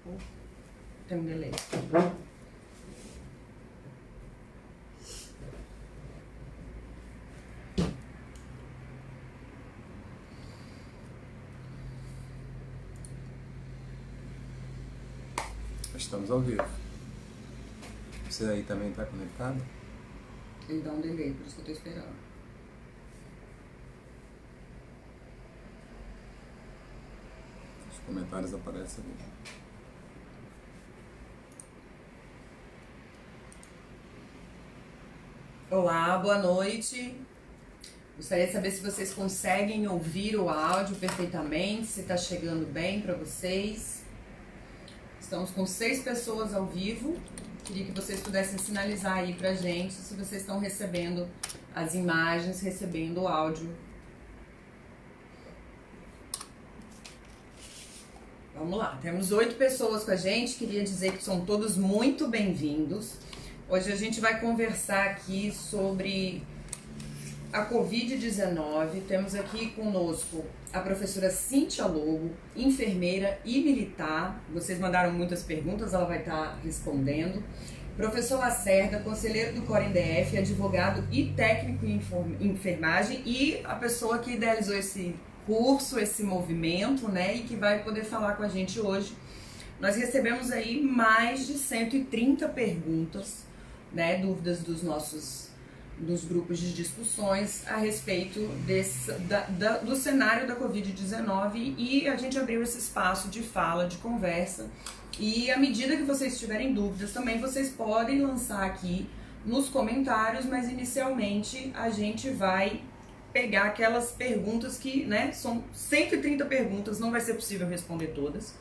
pouco. Tem um delay. Estamos ao vivo. Você aí também está conectado? Ele dá um delay, por isso que eu tô esperando. Os comentários aparecem ali. Olá, boa noite. Gostaria de saber se vocês conseguem ouvir o áudio perfeitamente, se está chegando bem para vocês. Estamos com 6 pessoas ao vivo. Queria que vocês pudessem sinalizar aí pra gente se vocês estão recebendo as imagens, recebendo o áudio. Vamos lá, temos 8 pessoas com a gente. Queria dizer que são todos muito bem-vindos. Hoje a gente vai conversar aqui sobre a Covid-19. Temos aqui conosco a professora Cíntia Lobo, enfermeira e militar. Vocês mandaram muitas perguntas, ela vai estar respondendo. Professor Lacerda, conselheiro do COREN-DF, advogado e técnico em enfermagem e a pessoa que idealizou esse curso, esse movimento, né, e que vai poder falar com a gente hoje. Nós recebemos aí mais de 130 perguntas, né, dúvidas dos grupos de discussões a respeito do cenário da Covid-19 e a gente abriu esse espaço de fala, de conversa. E à medida que vocês tiverem dúvidas também, vocês podem lançar aqui nos comentários, mas inicialmente a gente vai pegar aquelas perguntas que, né, são 130 perguntas, não vai ser possível responder todas.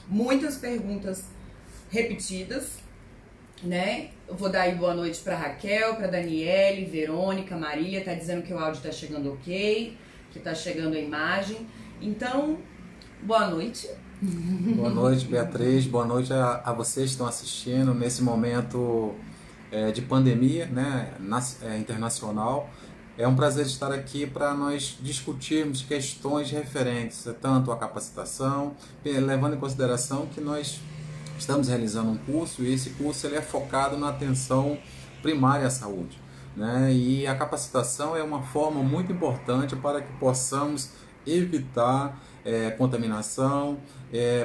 Muitas perguntas repetidas, né? Eu vou dar aí boa noite para Raquel, para Daniele, Verônica, Marília, tá dizendo que o áudio tá chegando ok, que tá chegando a imagem. Então, boa noite. Boa noite, Beatriz. Boa noite a vocês que estão assistindo nesse momento de pandemia, né, internacional. É um prazer estar aqui para nós discutirmos questões referentes tanto à capacitação, levando em consideração que nós estamos realizando um curso e esse curso ele é focado na atenção primária à saúde, né? E a capacitação é uma forma muito importante para que possamos evitar contaminação,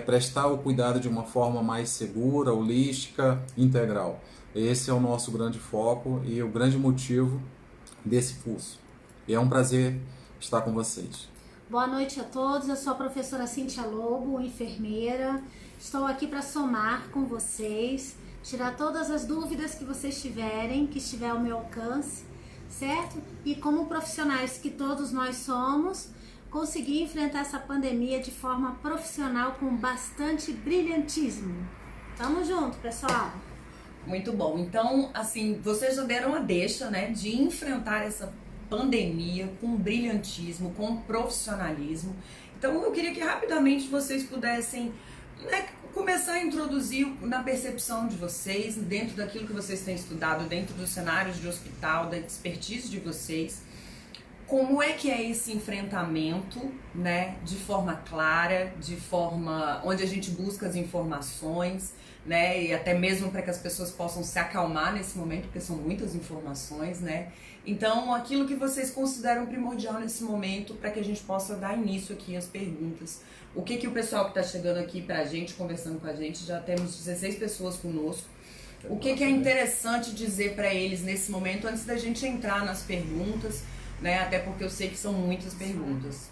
prestar o cuidado de uma forma mais segura, holística, integral. Esse é o nosso grande foco e o grande motivo desse curso. E é um prazer estar com vocês. Boa noite a todos, eu sou a professora Cíntia Lobo, enfermeira. Estou aqui para somar com vocês, tirar todas as dúvidas que vocês tiverem, que estiver ao meu alcance, certo? E como profissionais que todos nós somos, conseguir enfrentar essa pandemia de forma profissional com bastante brilhantismo. Tamo junto, pessoal! Muito bom. Então, assim, vocês já deram a deixa, né, de enfrentar essa pandemia com brilhantismo, com profissionalismo. Então, eu queria que rapidamente vocês pudessem, né, começar a introduzir na percepção de vocês, dentro daquilo que vocês têm estudado, dentro dos cenários de hospital, da expertise de vocês, como é que é esse enfrentamento, né, de forma clara, de forma onde a gente busca as informações, né, e até mesmo para que as pessoas possam se acalmar nesse momento, porque são muitas informações, né? Então, aquilo que vocês consideram primordial nesse momento para que a gente possa dar início aqui às perguntas. O que o pessoal que está chegando aqui para a gente, conversando com a gente, já temos 16 pessoas conosco. O que é interessante dizer para eles nesse momento, antes da gente entrar nas perguntas, né? Até porque eu sei que são muitas perguntas.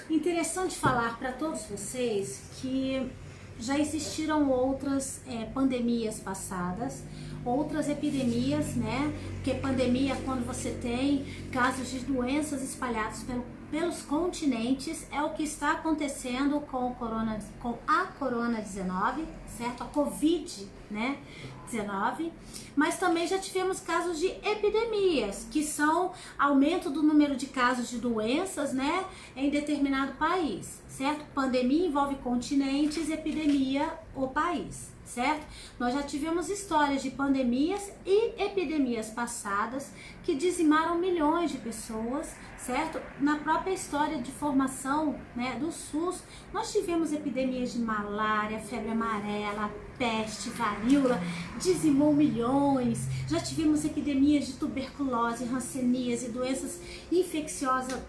Interessante falar para todos vocês que já existiram outras pandemias passadas, outras epidemias, né? Porque pandemia, quando você tem casos de doenças espalhados pelos continentes, é o que está acontecendo com a Corona-19, certo? A Covid, né? 19, mas também já tivemos casos de epidemias, que são aumento do número de casos de doenças, né, em determinado país, certo? Pandemia envolve continentes, epidemia o país. certo? Nós já tivemos histórias de pandemias e epidemias passadas que dizimaram milhões de pessoas, certo? Na própria história de formação, né, do SUS, nós tivemos epidemias de malária, febre amarela, peste, varíola, dizimou milhões. Já tivemos epidemias de tuberculose, hanseníase, doenças infecciosas,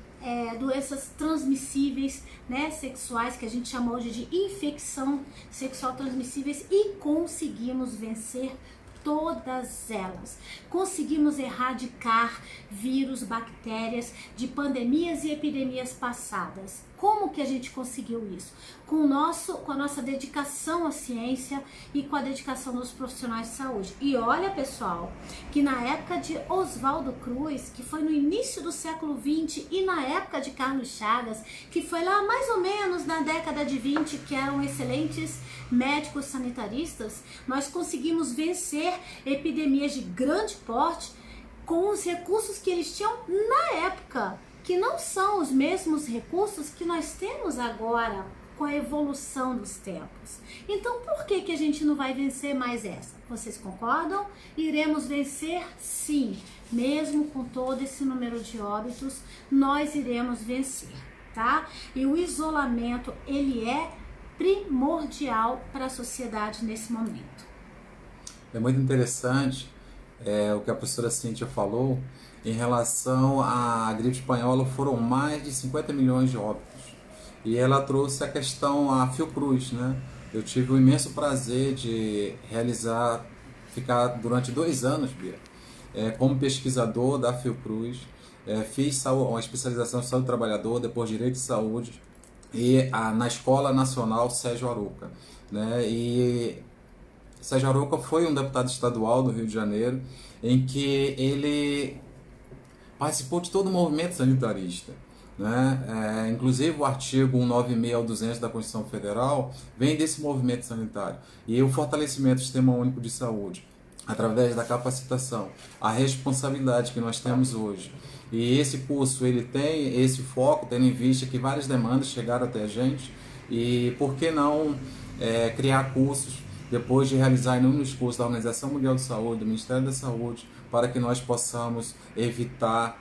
doenças transmissíveis, né, sexuais, que a gente chama hoje de infecção sexual transmissíveis, e conseguimos vencer todas elas. Conseguimos erradicar vírus, bactérias de pandemias e epidemias passadas. Como que a gente conseguiu isso? Com a nossa dedicação à ciência e com a dedicação dos profissionais de saúde. E olha, pessoal, que na época de Oswaldo Cruz, que foi no início do século XX, e na época de Carlos Chagas, que foi lá mais ou menos na década de 20, que eram excelentes médicos sanitaristas, nós conseguimos vencer epidemias de grande porte com os recursos que eles tinham na época, que não são os mesmos recursos que nós temos agora com a evolução dos tempos. Então, por que a gente não vai vencer mais essa? Vocês concordam? Iremos vencer, sim. Mesmo com todo esse número de óbitos, nós iremos vencer, tá? E o isolamento, ele é primordial para a sociedade nesse momento. É muito interessante o que a professora Cíntia falou em relação à gripe espanhola. Foram mais de 50 milhões de óbitos. E ela trouxe a questão, a Fiocruz, né? Eu tive o imenso prazer de ficar durante 2 anos, Bia, como pesquisador da Fiocruz. Fiz uma especialização em saúde do trabalhador, depois direito de saúde, e na Escola Nacional Sérgio Arouca, né? E Sérgio Arouca foi um deputado estadual do Rio de Janeiro, em que ele participou de todo o movimento sanitarista, né? Inclusive o artigo 196 ao 200 da Constituição Federal vem desse movimento sanitário. E o fortalecimento do Sistema Único de Saúde, através da capacitação, a responsabilidade que nós temos hoje. E esse curso, ele tem esse foco, tendo em vista que várias demandas chegaram até a gente, e por que não criar cursos, depois de realizar inúmeros cursos da Organização Mundial de Saúde, do Ministério da Saúde, para que nós possamos evitar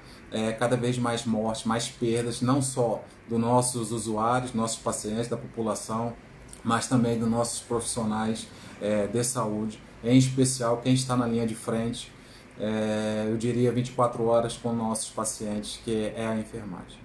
cada vez mais mortes, mais perdas, não só dos nossos usuários, nossos pacientes, da população, mas também dos nossos profissionais de saúde, em especial quem está na linha de frente, eu diria 24 horas com nossos pacientes, que é a enfermagem.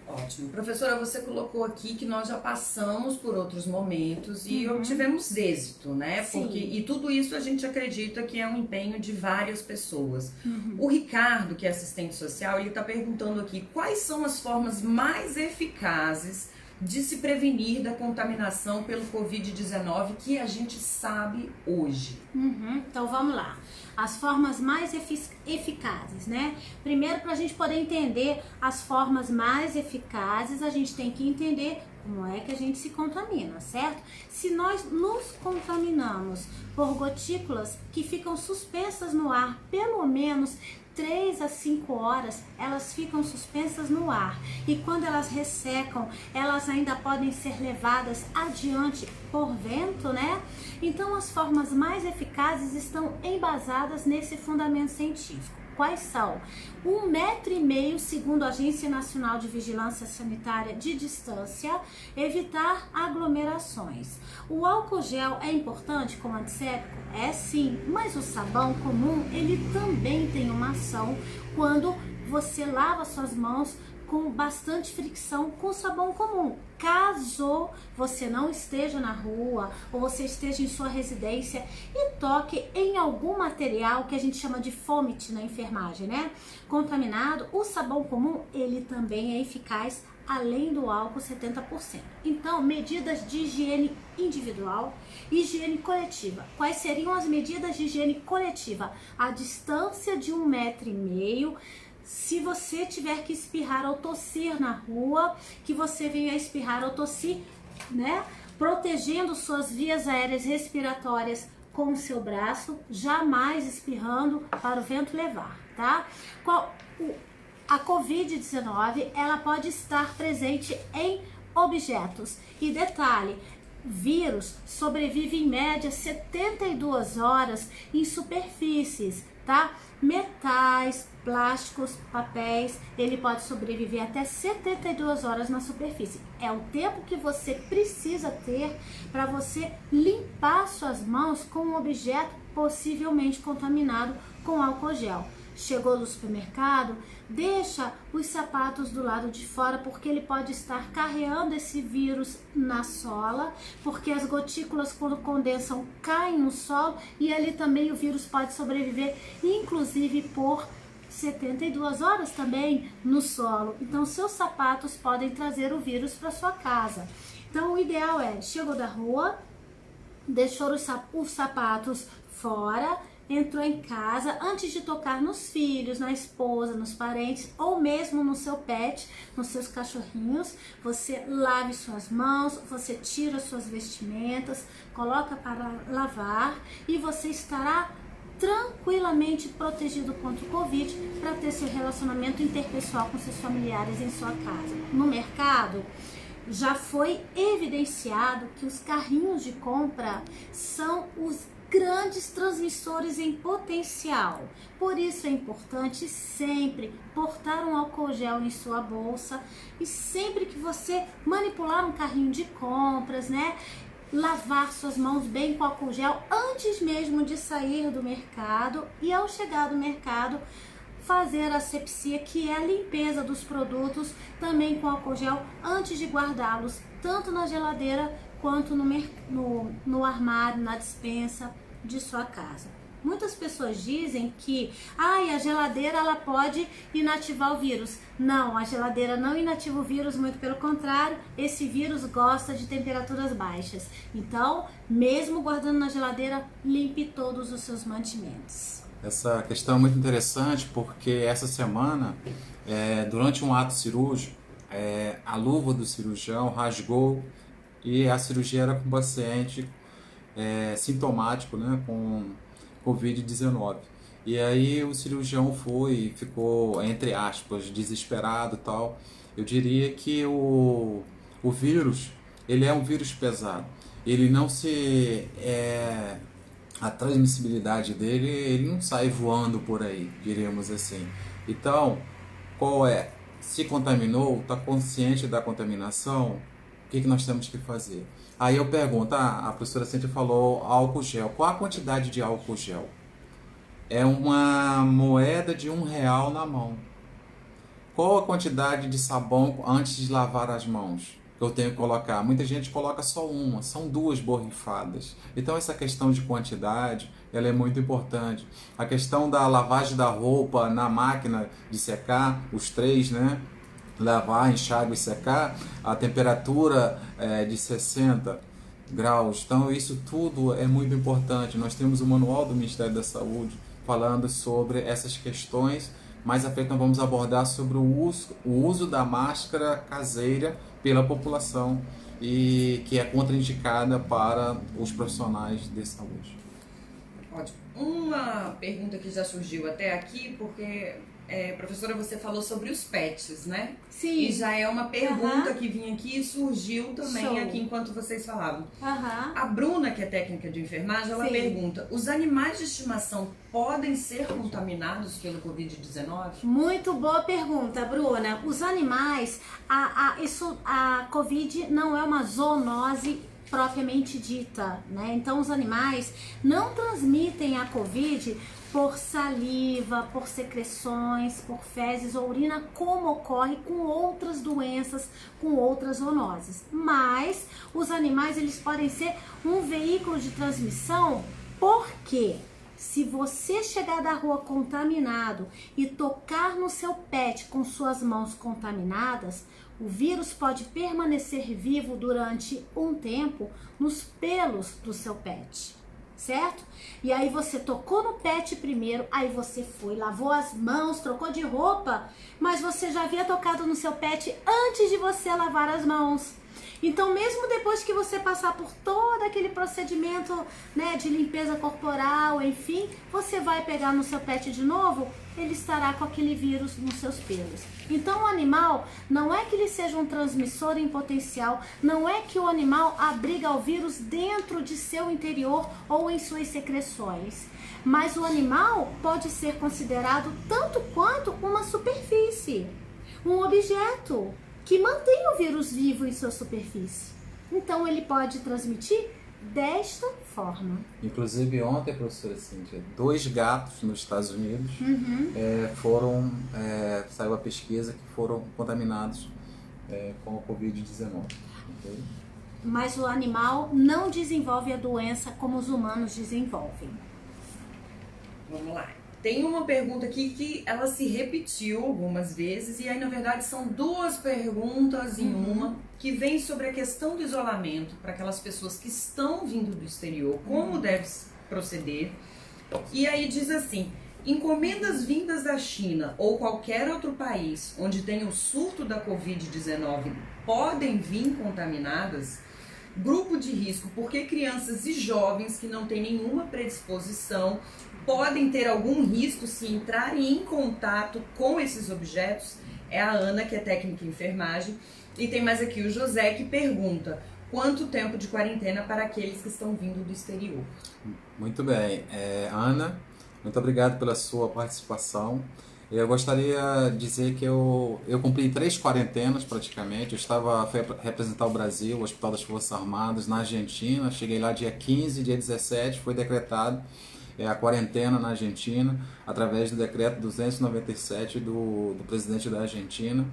Ótimo. Professora, você colocou aqui que nós já passamos por outros momentos e obtivemos êxito, né? E tudo isso a gente acredita que é um empenho de várias pessoas. O Ricardo, que é assistente social, ele está perguntando aqui quais são as formas mais eficazes de se prevenir da contaminação pelo Covid-19 que a gente sabe hoje. Então vamos lá. As formas mais eficazes, né? Primeiro, para a gente poder entender as formas mais eficazes, a gente tem que entender como é que a gente se contamina, certo? Se nós nos contaminamos por gotículas que ficam suspensas no ar pelo menos 3 a 5 horas, elas ficam suspensas no ar, e quando elas ressecam, elas ainda podem ser levadas adiante por vento, né? Então as formas mais eficazes estão embasadas nesse fundamento científico. Quais são? 1,5 metro, segundo a Agência Nacional de Vigilância Sanitária, de distância, evitar aglomerações. O álcool gel é importante como antisséptico? É sim, mas o sabão comum, ele também tem uma ação quando você lava suas mãos com bastante fricção com sabão comum. Caso você não esteja na rua ou você esteja em sua residência e toque em algum material que a gente chama de fomite na enfermagem, né? Contaminado, o sabão comum, ele também é eficaz, além do álcool 70%. Então, medidas de higiene individual e higiene coletiva. Quais seriam as medidas de higiene coletiva? A distância de 1,5 metro. Se você tiver que espirrar ou tossir na rua, que você venha espirrar ou tossir, né? Protegendo suas vias aéreas respiratórias com o seu braço, jamais espirrando para o vento levar, tá? A Covid-19, ela pode estar presente em objetos. E detalhe, vírus sobrevive em média 72 horas em superfícies, tá? Metais, plásticos, papéis, ele pode sobreviver até 72 horas na superfície. É o tempo que você precisa ter para você limpar suas mãos com um objeto possivelmente contaminado com álcool gel. Chegou do supermercado, deixa os sapatos do lado de fora, porque ele pode estar carregando esse vírus na sola, porque as gotículas, quando condensam, caem no solo e ali também o vírus pode sobreviver, inclusive por 72 horas também no solo. Então seus sapatos podem trazer o vírus para sua casa. Então o ideal é, chegou da rua, deixou os sapatos fora, entrou em casa, antes de tocar nos filhos, na esposa, nos parentes ou mesmo no seu pet, nos seus cachorrinhos, você lave suas mãos, você tira suas vestimentas, coloca para lavar e você estará tranquilamente protegido contra o Covid para ter seu relacionamento interpessoal com seus familiares em sua casa. No mercado, já foi evidenciado que os carrinhos de compra são os grandes transmissores em potencial. Por isso é importante sempre portar um álcool gel em sua bolsa e sempre que você manipular um carrinho de compras, né, lavar suas mãos bem com álcool gel antes mesmo de sair do mercado e ao chegar do mercado fazer a asepsia, que é a limpeza dos produtos também com álcool gel antes de guardá-los tanto na geladeira quanto no armário, na despensa de sua casa. Muitas pessoas dizem que a geladeira ela pode inativar o vírus. Não, a geladeira não inativa o vírus, muito pelo contrário, esse vírus gosta de temperaturas baixas. Então, mesmo guardando na geladeira, limpe todos os seus mantimentos. Essa questão é muito interessante porque essa semana, durante um ato cirúrgico, a luva do cirurgião rasgou e a cirurgia era com paciente sintomático, né, com Covid-19. E aí o cirurgião ficou, entre aspas, desesperado e tal. Eu diria que o vírus, ele é um vírus pesado. Ele não a transmissibilidade dele, ele não sai voando por aí, diríamos assim. Então, se contaminou, está consciente da contaminação, o que nós temos que fazer? Aí eu pergunto, a professora Cíntia falou álcool gel. Qual a quantidade de álcool gel? É uma moeda de R$1 na mão. Qual a quantidade de sabão antes de lavar as mãos que eu tenho que colocar? Muita gente coloca só uma, são 2 borrifadas. Então essa questão de quantidade, ela é muito importante. A questão da lavagem da roupa na máquina de secar, os 3, né? Lavar, enxágue e secar, a temperatura de 60 graus. Então isso tudo é muito importante. Nós temos o manual do Ministério da Saúde falando sobre essas questões. Mais à frente nós vamos abordar sobre o uso da máscara caseira pela população e que é contraindicada para os profissionais de saúde. Ótimo. Uma pergunta que já surgiu até aqui, porque, professora, você falou sobre os pets, né? Sim. E já é uma pergunta que vinha aqui e surgiu também aqui enquanto vocês falavam. A Bruna, que é técnica de enfermagem, ela pergunta: os animais de estimação podem ser contaminados pelo Covid-19? Muito boa pergunta, Bruna. Os animais, a Covid não é uma zoonose propriamente dita, né? Então os animais não transmitem a Covid por saliva, por secreções, por fezes ou urina, como ocorre com outras doenças, com outras zoonoses. Mas os animais, eles podem ser um veículo de transmissão, porque se você chegar da rua contaminado e tocar no seu pet com suas mãos contaminadas, o vírus pode permanecer vivo durante um tempo nos pelos do seu pet, certo? E aí você tocou no pet primeiro, aí você foi, lavou as mãos, trocou de roupa, mas você já havia tocado no seu pet antes de você lavar as mãos. Então, mesmo depois que você passar por todo aquele procedimento, né, de limpeza corporal, enfim, você vai pegar no seu pet de novo, ele estará com aquele vírus nos seus pelos. Então, o animal não é que ele seja um transmissor em potencial, não é que o animal abriga o vírus dentro de seu interior ou em suas secreções. Mas o animal pode ser considerado tanto quanto uma superfície, um objeto que mantém o vírus vivo em sua superfície. Então, ele pode transmitir desta forma. Inclusive, ontem, professora Cíntia, 2 gatos nos Estados Unidos saiu a pesquisa que foram contaminados com o Covid-19. Okay? Mas o animal não desenvolve a doença como os humanos desenvolvem. Vamos lá. Tem uma pergunta aqui que ela se repetiu algumas vezes e aí, na verdade, são 2 perguntas em uma que vem sobre a questão do isolamento para aquelas pessoas que estão vindo do exterior, como deve proceder. E aí diz assim: encomendas vindas da China ou qualquer outro país onde tenha o surto da Covid-19 podem vir contaminadas? Grupo de risco, porque crianças e jovens que não têm nenhuma predisposição podem ter algum risco se entrarem em contato com esses objetos? É a Ana, que é técnica em enfermagem. E tem mais aqui o José, que pergunta: quanto tempo de quarentena para aqueles que estão vindo do exterior? Muito bem. Ana, muito obrigado pela sua participação. Eu gostaria de dizer que eu cumpri 3 quarentenas praticamente. Eu fui representar o Brasil, o Hospital das Forças Armadas, na Argentina. Cheguei lá dia 15, dia 17, foi decretado a quarentena na Argentina, através do decreto 297 do presidente da Argentina.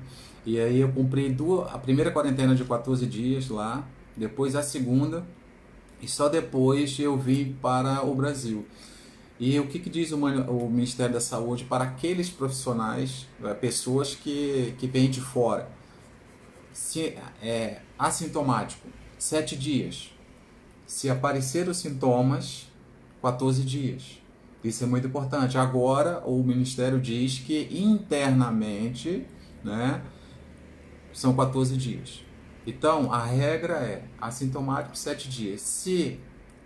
E aí eu cumpri a primeira quarentena de 14 dias lá, depois a segunda, e só depois eu vim para o Brasil. E o que diz o Ministério da Saúde para aqueles profissionais, pessoas que vêm de fora? Se assintomático, 7 dias. Se aparecer os sintomas, 14 dias. Isso é muito importante. Agora, o Ministério diz que internamente, né, são 14 dias. Então, a regra é assintomático, 7 dias. Se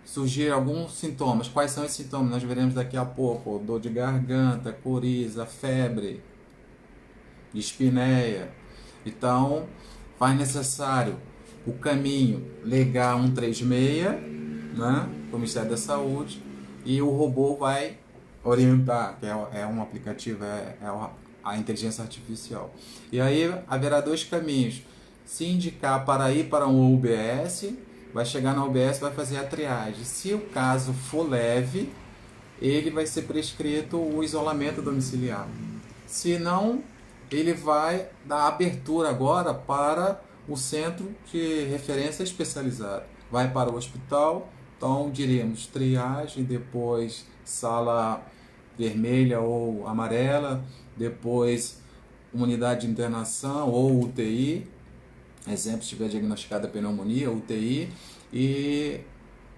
surgir alguns sintomas, quais são esses sintomas? Nós veremos daqui a pouco: dor de garganta, coriza, febre, dispneia. Então, faz necessário o caminho ligar 136, né, para o Ministério da Saúde, e o robô vai orientar, que é um aplicativo, a inteligência artificial. E aí haverá 2 caminhos: se indicar para ir para um UBS, vai chegar na UBS, vai fazer a triagem. Se o caso for leve, ele vai ser prescrito o isolamento domiciliar. Se não, ele vai dar abertura agora para o centro de referência especializado. Vai para o hospital, então diríamos triagem, depois sala vermelha ou amarela, depois unidade de internação ou UTI, exemplo, se tiver diagnosticada pneumonia, UTI, e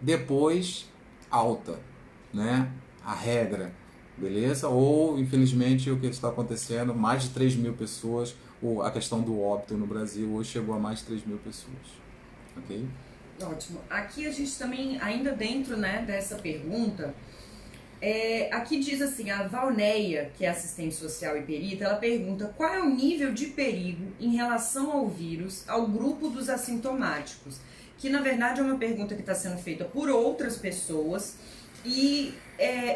depois alta, né? A regra, beleza? Ou, infelizmente, o que está acontecendo, mais de 3.000 pessoas, a questão do óbito no Brasil hoje chegou a mais de 3.000 pessoas, ok? Ótimo. Aqui a gente também, ainda dentro, né, dessa pergunta, aqui diz assim, a Valneia, que é assistente social e perita, ela pergunta: qual é o nível de perigo em relação ao vírus ao grupo dos assintomáticos? Que na verdade é uma pergunta que está sendo feita por outras pessoas e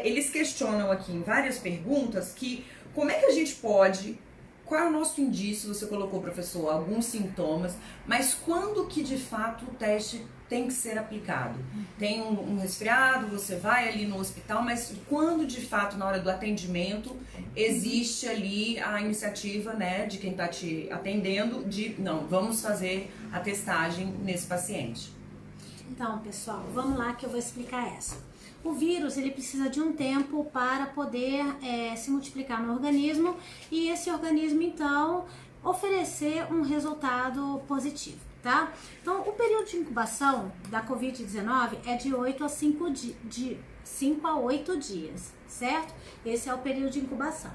eles questionam aqui em várias perguntas que como é que a gente pode, qual é o nosso indício? Você colocou, professor, alguns sintomas, mas quando que de fato o teste tem que ser aplicado? Tem um resfriado, você vai ali no hospital, mas quando de fato, na hora do atendimento, existe ali a iniciativa, né, de quem está te atendendo de, não, vamos fazer a testagem nesse paciente? Então, pessoal, vamos lá que eu vou explicar essa. O vírus, ele precisa de um tempo para poder se multiplicar no organismo e esse organismo, então, oferecer um resultado positivo. tá? Então, o período de incubação da Covid-19 é de 5 a 8 dias, certo? Esse é o período de incubação.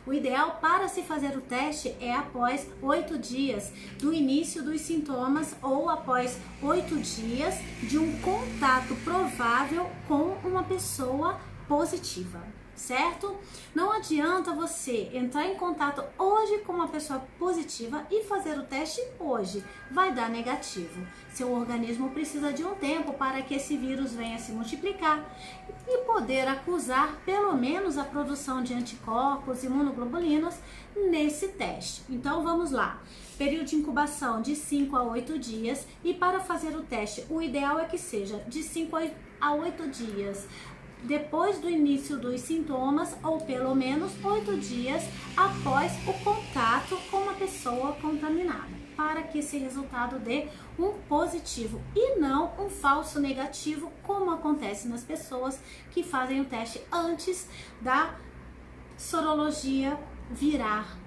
O ideal para se fazer o teste é após 8 dias do início dos sintomas ou após 8 dias de um contato provável com uma pessoa positiva, certo? Não adianta você entrar em contato hoje com uma pessoa positiva e fazer o teste hoje, vai dar negativo. Seu organismo precisa de um tempo para que esse vírus venha se multiplicar e poder acusar pelo menos a produção de anticorpos e imunoglobulinas nesse teste. Então vamos lá. Período de incubação de 5 a 8 dias e para fazer o teste, o ideal é que seja de 5 a 8 dias depois do início dos sintomas ou pelo menos 8 dias após o contato com uma pessoa contaminada, para que esse resultado dê um positivo e não um falso negativo, como acontece nas pessoas que fazem o teste antes da sorologia virar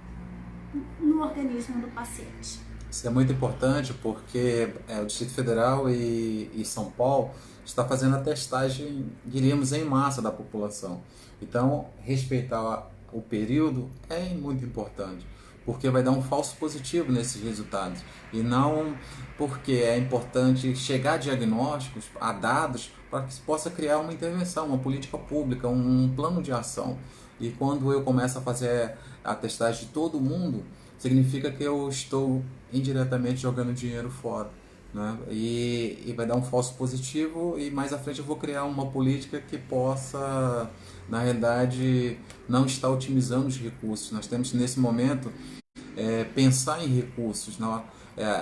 no organismo do paciente. Isso é muito importante porque o Distrito Federal e São Paulo está fazendo a testagem, diríamos, em massa da população. Então, respeitar o período é muito importante, porque vai dar um falso positivo nesses resultados. E não porque é importante chegar a diagnósticos, a dados, para que se possa criar uma intervenção, uma política pública, um plano de ação. E quando eu começo a fazer a testagem de todo mundo, significa que eu estou indiretamente jogando dinheiro fora, né? E vai dar um falso positivo e mais à frente eu vou criar uma política que possa, na realidade, não estar otimizando os recursos. Nós temos nesse momento pensar em recursos, não?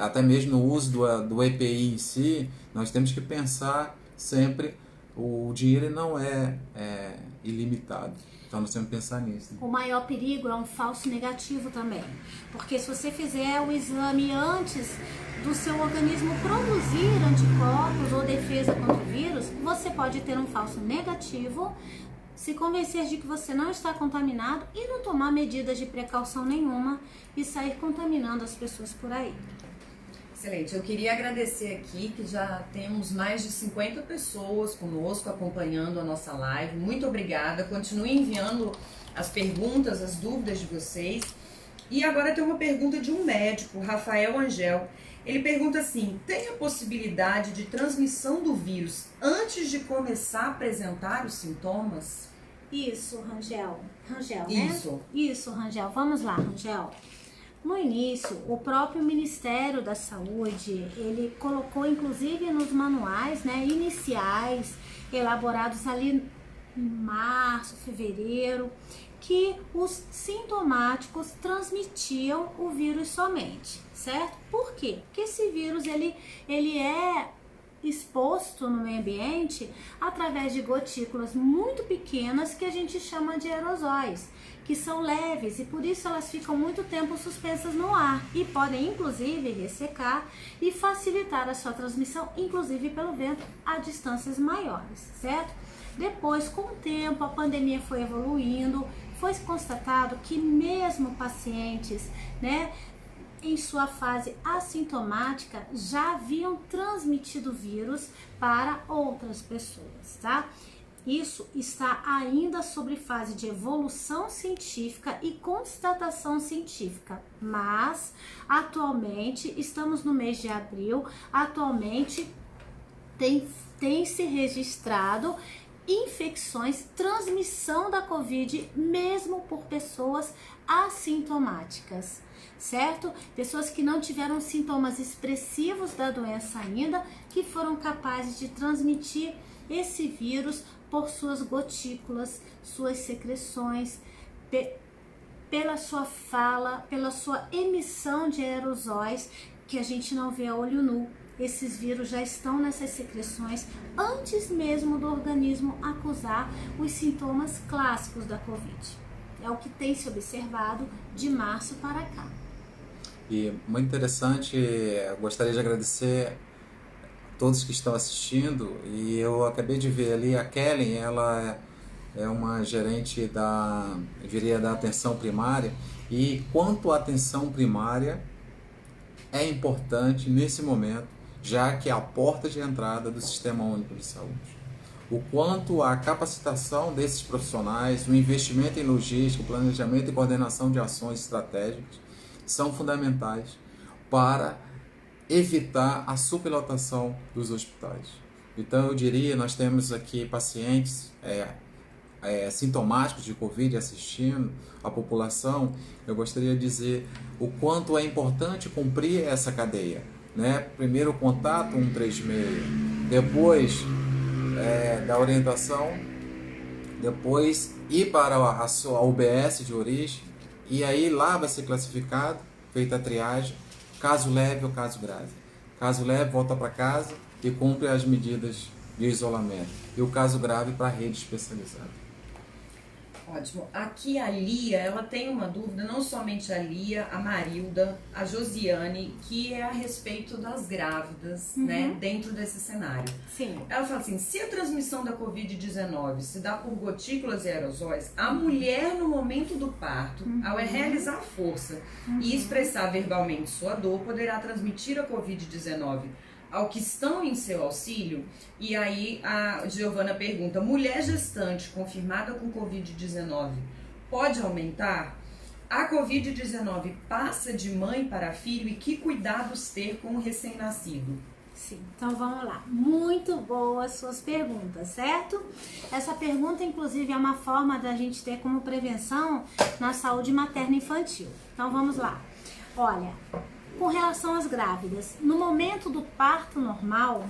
Até mesmo no uso do EPI em si, nós temos que pensar sempre, o dinheiro não é ilimitado. Então nós temos que pensar nisso. O maior perigo é um falso negativo também, porque se você fizer o exame antes do seu organismo produzir anticorpos ou defesa contra o vírus, você pode ter um falso negativo, se convencer de que você não está contaminado e não tomar medidas de precaução nenhuma e sair contaminando as pessoas por aí. Excelente, eu queria agradecer aqui que já temos mais de 50 pessoas conosco acompanhando a nossa live. Muito obrigada, continue enviando as perguntas, as dúvidas de vocês. E agora tem uma pergunta de um médico, Rafael Angel. Ele pergunta assim: tem a possibilidade de transmissão do vírus antes de começar a apresentar os sintomas? Isso, Rangel. Rangel, né? Isso, Rangel. Vamos lá, Rangel. No início, o próprio Ministério da Saúde, ele colocou inclusive nos manuais, né, iniciais, elaborados ali em março, fevereiro, que os sintomáticos transmitiam o vírus somente, certo? Por quê? Porque esse vírus, ele é exposto no meio ambiente através de gotículas muito pequenas que a gente chama de aerosóis, que são leves e por isso elas ficam muito tempo suspensas no ar e podem inclusive ressecar e facilitar a sua transmissão, inclusive pelo vento, a distâncias maiores, certo? Depois, com o tempo, a pandemia foi evoluindo, foi constatado que mesmo pacientes, né, em sua fase assintomática já haviam transmitido o vírus para outras pessoas, tá? Isso está ainda sobre fase de evolução científica e constatação científica, mas atualmente estamos no mês de abril, atualmente tem se registrado infecções, transmissão da Covid mesmo por pessoas assintomáticas, certo? Pessoas que não tiveram sintomas expressivos da doença ainda, que foram capazes de transmitir esse vírus por suas gotículas, suas secreções, pela sua fala, pela sua emissão de aerosóis que a gente não vê a olho nu. Esses vírus já estão nessas secreções antes mesmo do organismo acusar os sintomas clássicos da Covid. É o que tem se observado de março para cá. E muito interessante, eu gostaria de agradecer a todos que estão assistindo. E eu acabei de ver ali a Kellen, ela é uma gerente eu diria, da atenção primária. E quanto à atenção primária, é importante nesse momento, já que é a porta de entrada do Sistema Único de Saúde. O quanto a capacitação desses profissionais, o investimento em logística, planejamento e coordenação de ações estratégicas são fundamentais para evitar a superlotação dos hospitais. Então eu diria, nós temos aqui pacientes sintomáticos de Covid assistindo a população. Eu gostaria de dizer o quanto é importante cumprir essa cadeia, né? Primeiro o contato 136, depois da orientação, depois ir para a sua UBS de origem, e aí lá vai ser classificado, feita a triagem, caso leve ou caso grave. Caso leve, volta para casa e cumpre as medidas de isolamento. E o caso grave para a rede especializada. Ótimo. Aqui a Lia, ela tem uma dúvida, não somente a Lia, a Marilda, a Josiane, que é a respeito das grávidas, né, dentro desse cenário. Sim. Ela fala assim, se a transmissão da Covid-19 se dá por gotículas e aerosóis, a mulher no momento do parto, ao realizar a força e expressar verbalmente sua dor, poderá transmitir a Covid-19 ao que estão em seu auxílio. E aí a Giovana pergunta, mulher gestante confirmada com Covid-19 pode aumentar? A Covid-19 passa de mãe para filho e que cuidados ter com o recém-nascido? Sim, então vamos lá. Muito boas suas perguntas, certo? Essa pergunta, inclusive, é uma forma da gente ter como prevenção na saúde materno-infantil. Então vamos lá. Olha, com relação às grávidas, no momento do parto normal,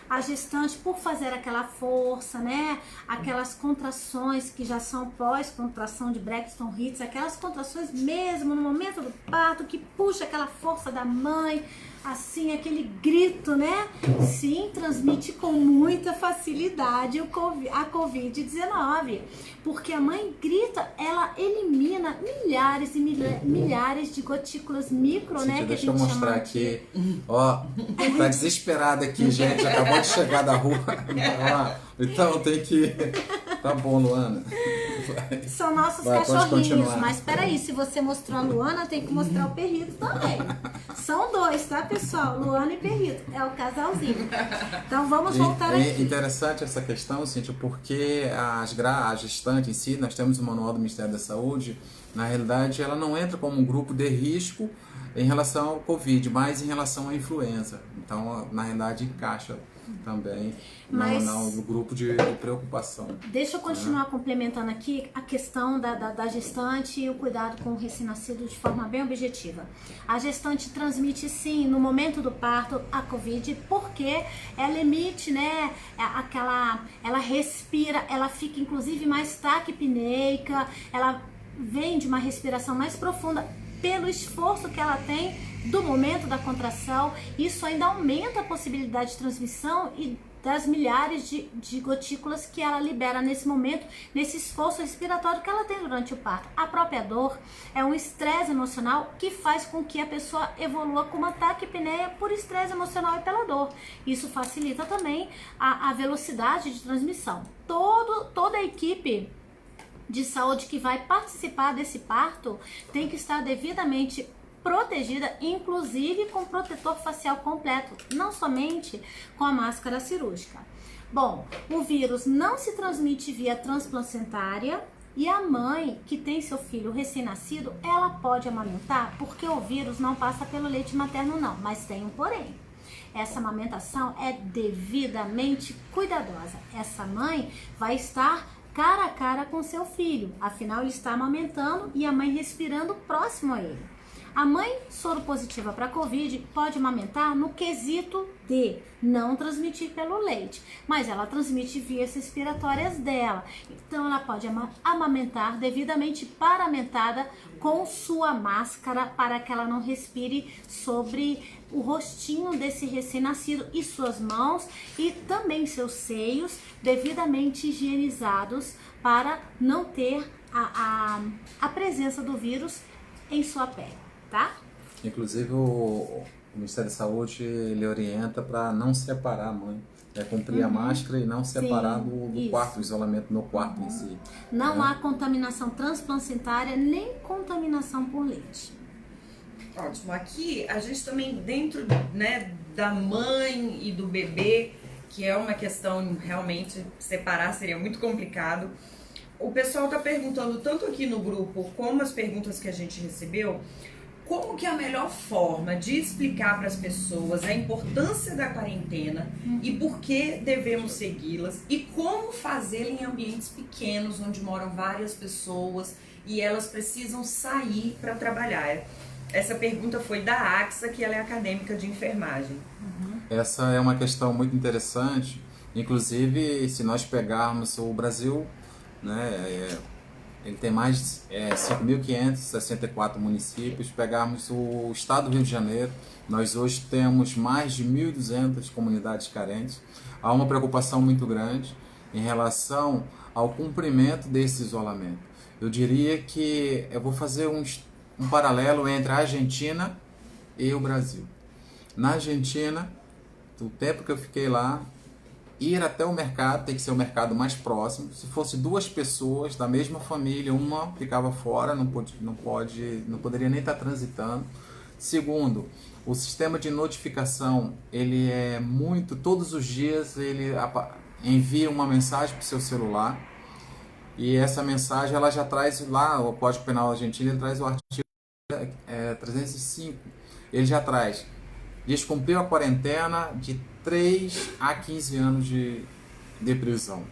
a gestante, por fazer aquela força, né, aquelas contrações que já são pós-contração de Braxton Hicks, aquelas contrações mesmo no momento do parto, que puxa aquela força da mãe, assim, aquele grito, né? Sim, transmite com muita facilidade a Covid-19, porque a mãe grita, ela elimina milhares e milhares de gotículas micro, Sim, né? Que deixa a gente eu mostrar chama aqui. Ó, tá desesperada aqui, gente. Acabou de chegar da rua. Então tem que. Tá bom, Luana. São nossos Pode cachorrinhos, continuar. mas peraí, se você mostrou a Luana, tem que mostrar o Perrito também. São dois, tá, pessoal? Luana e Perrito, é o casalzinho. Então vamos voltar É aqui. interessante essa questão, Cíntia, porque a gestante em si, nós temos o manual do Ministério da Saúde, na realidade ela não entra como um grupo de risco em relação ao Covid, mas em relação à influenza. Então, na realidade, encaixa também no grupo de preocupação. Deixa eu continuar complementando aqui a questão da gestante e o cuidado com o recém-nascido de forma bem objetiva. A gestante transmite sim, no momento do parto, a Covid, porque ela emite, né, ela respira, ela fica inclusive mais taquipneica, ela vem de uma respiração mais profunda pelo esforço que ela tem do momento da contração. Isso ainda aumenta a possibilidade de transmissão e das milhares de gotículas que ela libera nesse momento, nesse esforço respiratório que ela tem durante o parto. A própria dor é um estresse emocional que faz com que a pessoa evolua com uma taquipneia por estresse emocional e pela dor. Isso facilita também a velocidade de transmissão. Toda a equipe de saúde que vai participar desse parto tem que estar devidamente protegida, inclusive com protetor facial completo, não somente com a máscara cirúrgica. Bom, o vírus não se transmite via transplacentária e a mãe que tem seu filho recém-nascido, ela pode amamentar porque o vírus não passa pelo leite materno não, mas tem um porém. Essa amamentação é devidamente cuidadosa. Essa mãe vai estar cara a cara com seu filho, afinal ele está amamentando e a mãe respirando próximo a ele. A mãe soropositiva para Covid pode amamentar no quesito de não transmitir pelo leite, mas ela transmite vias respiratórias dela. Então ela pode amamentar devidamente paramentada com sua máscara para que ela não respire sobre o rostinho desse recém-nascido e suas mãos e também seus seios devidamente higienizados para não ter a presença do vírus em sua pele. Tá? Inclusive o Ministério da Saúde ele orienta para não separar a mãe, cumprir a máscara e não separar do quarto, o isolamento no quarto em si. Não há contaminação transplacentária nem contaminação por leite. Ótimo. Aqui a gente também dentro, né, da mãe e do bebê, que é uma questão realmente separar seria muito complicado. O pessoal está perguntando tanto aqui no grupo como as perguntas que a gente recebeu, como que é a melhor forma de explicar para as pessoas a importância da quarentena e por que devemos segui-las e como fazê-la em ambientes pequenos onde moram várias pessoas e elas precisam sair para trabalhar. Essa pergunta foi da AXA, que ela é acadêmica de enfermagem. Essa é uma questão muito interessante. Inclusive, se nós pegarmos o Brasil, né, ele tem mais de 5.564 municípios. Pegarmos o estado do Rio de Janeiro, nós hoje temos mais de 1.200 comunidades carentes. Há uma preocupação muito grande em relação ao cumprimento desse isolamento. Eu diria que eu vou fazer um paralelo entre a Argentina e o Brasil. Na Argentina, do tempo que eu fiquei lá, ir até o mercado tem que ser o mercado mais próximo. Se fosse duas pessoas da mesma família, uma ficava fora, não poderia nem estar transitando. Segundo, o sistema de notificação, ele é muito, todos os dias ele envia uma mensagem para o seu celular e essa mensagem ela já traz lá, o Código Penal argentino, ele traz o artigo 305, ele já traz descumpriu a quarentena de 3 a 15 anos de prisão.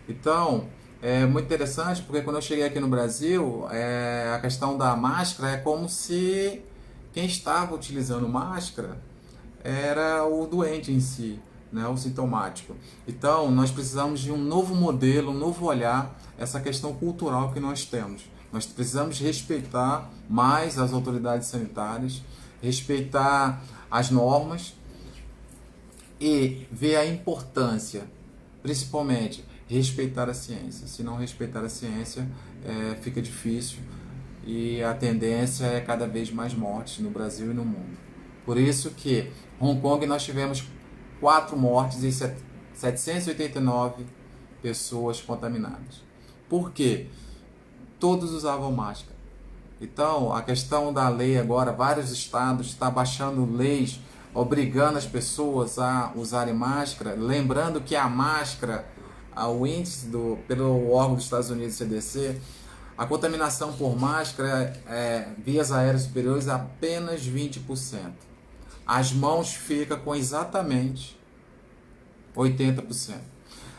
Então, é muito interessante porque quando eu cheguei aqui no Brasil, a questão da máscara é como se quem estava utilizando máscara era o doente em si, né, o sintomático. Então, nós precisamos de um novo modelo, um novo olhar, essa questão cultural que nós temos. Nós precisamos respeitar mais as autoridades sanitárias, respeitar as normas e ver a importância, principalmente, respeitar a ciência. Se não respeitar a ciência, fica difícil e a tendência é cada vez mais mortes no Brasil e no mundo. Por isso que Hong Kong nós tivemos 4 mortes e 789 pessoas contaminadas. Por quê? Todos usavam máscara. Então, a questão da lei agora, vários estados estão baixando leis, obrigando as pessoas a usarem máscara. Lembrando que a máscara, o índice pelo órgão dos Estados Unidos, CDC, a contaminação por máscara vias aéreas superiores é apenas 20%. As mãos ficam com exatamente 80%.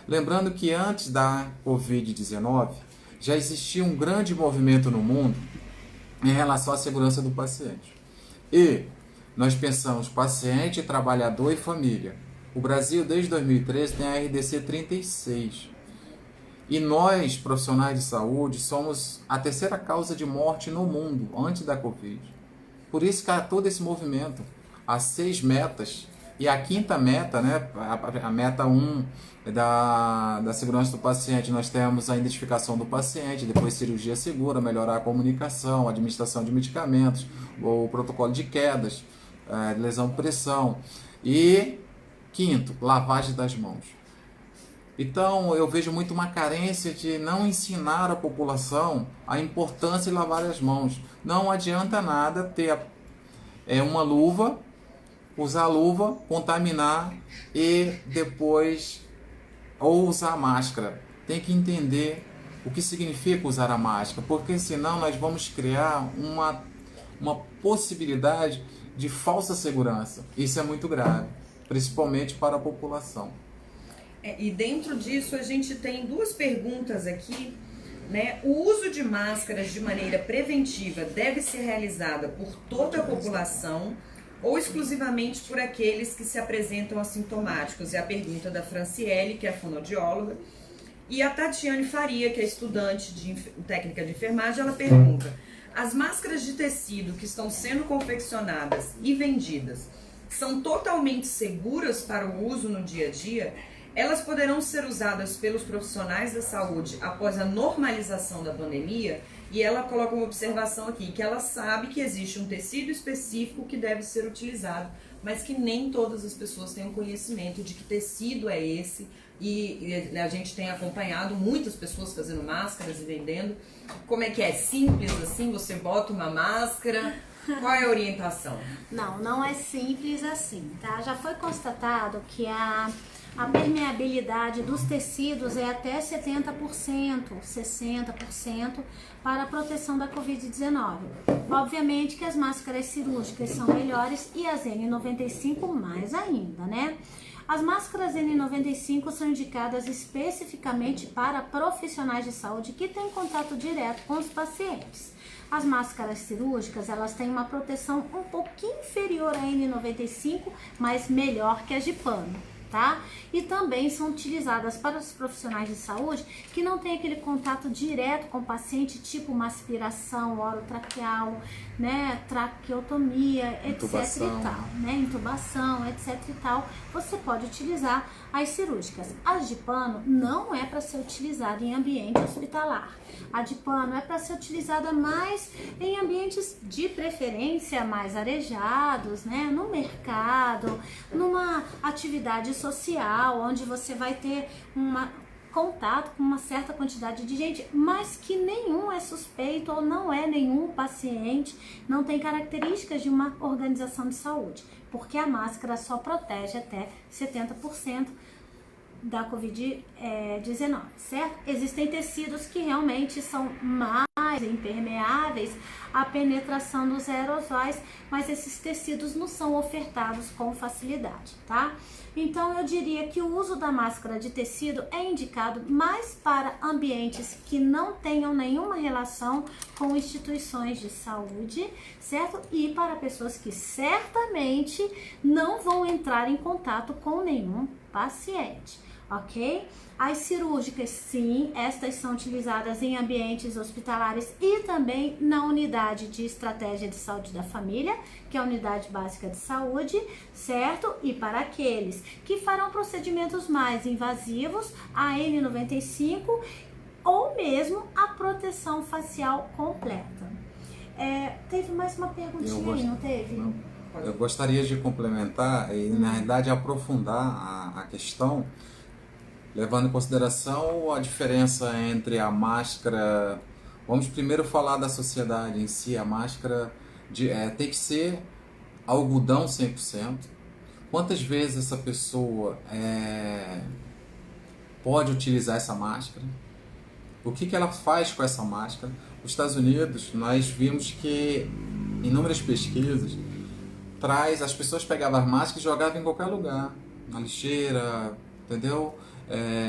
Lembrando que antes da Covid-19, já existia um grande movimento no mundo em relação à segurança do paciente. E nós pensamos paciente, trabalhador e família. O Brasil, desde 2013, tem a RDC 36. E nós, profissionais de saúde, somos a terceira causa de morte no mundo, antes da Covid. Por isso que há todo esse movimento. Há 6 metas. E a 5ª meta, né, a meta 1 da segurança do paciente, nós temos a identificação do paciente, depois cirurgia segura, melhorar a comunicação, a administração de medicamentos, o protocolo de quedas, lesão por pressão. E 5º, lavagem das mãos. Então, eu vejo muito uma carência de não ensinar a população a importância de lavar as mãos. Não adianta nada ter uma luva, usar a luva, contaminar e depois ou usar a máscara. Tem que entender o que significa usar a máscara, porque senão nós vamos criar uma possibilidade de falsa segurança. Isso é muito grave, principalmente para a população. E dentro disso a gente tem 2 perguntas aqui, né? O uso de máscaras de maneira preventiva deve ser realizada por toda a população ou exclusivamente por aqueles que se apresentam assintomáticos? É a pergunta da Franciele, que é fonoaudióloga, e a Tatiane Faria, que é estudante de técnica de enfermagem, ela pergunta: as máscaras de tecido que estão sendo confeccionadas e vendidas são totalmente seguras para o uso no dia a dia? Elas poderão ser usadas pelos profissionais da saúde após a normalização da pandemia? E ela coloca uma observação aqui, que ela sabe que existe um tecido específico que deve ser utilizado, mas que nem todas as pessoas têm o conhecimento de que tecido é esse. E a gente tem acompanhado muitas pessoas fazendo máscaras e vendendo. Como é que é? Simples assim? Você bota uma máscara Qual é a orientação? Não é simples assim, tá? Já foi constatado que a permeabilidade dos tecidos é até 70%, 60% para a proteção da Covid-19. Obviamente que as máscaras cirúrgicas são melhores e as N95 mais ainda, né? As máscaras N95 são indicadas especificamente para profissionais de saúde que têm contato direto com os pacientes. As máscaras cirúrgicas, elas têm uma proteção um pouquinho inferior à N95, mas melhor que as de pano, tá? E também são utilizadas para os profissionais de saúde que não têm aquele contato direto com o paciente, tipo uma aspiração orotraqueal, né, traqueotomia, Intubação. etc e tal, né, intubação, etc e tal. Você pode utilizar as cirúrgicas. As de pano não é para ser utilizada em ambiente hospitalar. A de pano é para ser utilizada mais em ambientes de preferência mais arejados, né, no mercado, numa atividade social, onde você vai ter contato com uma certa quantidade de gente, mas que nenhum é suspeito ou não é nenhum paciente, não tem características de uma organização de saúde, porque a máscara só protege até 70% da Covid-19, certo? Existem tecidos que realmente são mais impermeáveis à penetração dos aerosóis, mas esses tecidos não são ofertados com facilidade, tá? Então eu diria que o uso da máscara de tecido é indicado mais para ambientes que não tenham nenhuma relação com instituições de saúde, certo? E para pessoas que certamente não vão entrar em contato com nenhum paciente. Ok? As cirúrgicas, sim, estas são utilizadas em ambientes hospitalares e também na unidade de estratégia de saúde da família, que é a unidade básica de saúde, certo? E para aqueles que farão procedimentos mais invasivos, a N95 ou mesmo a proteção facial completa. Teve mais uma perguntinha aí, não teve? Não. Eu gostaria de complementar e, na verdade, aprofundar a questão, levando em consideração a diferença entre a máscara. Vamos primeiro falar da sociedade em si. A máscara tem que ser algodão 100%. Quantas vezes essa pessoa pode utilizar essa máscara? O que ela faz com essa máscara? Nos Estados Unidos, nós vimos que inúmeras pesquisas as pessoas pegavam as máscaras e jogavam em qualquer lugar, na lixeira, entendeu?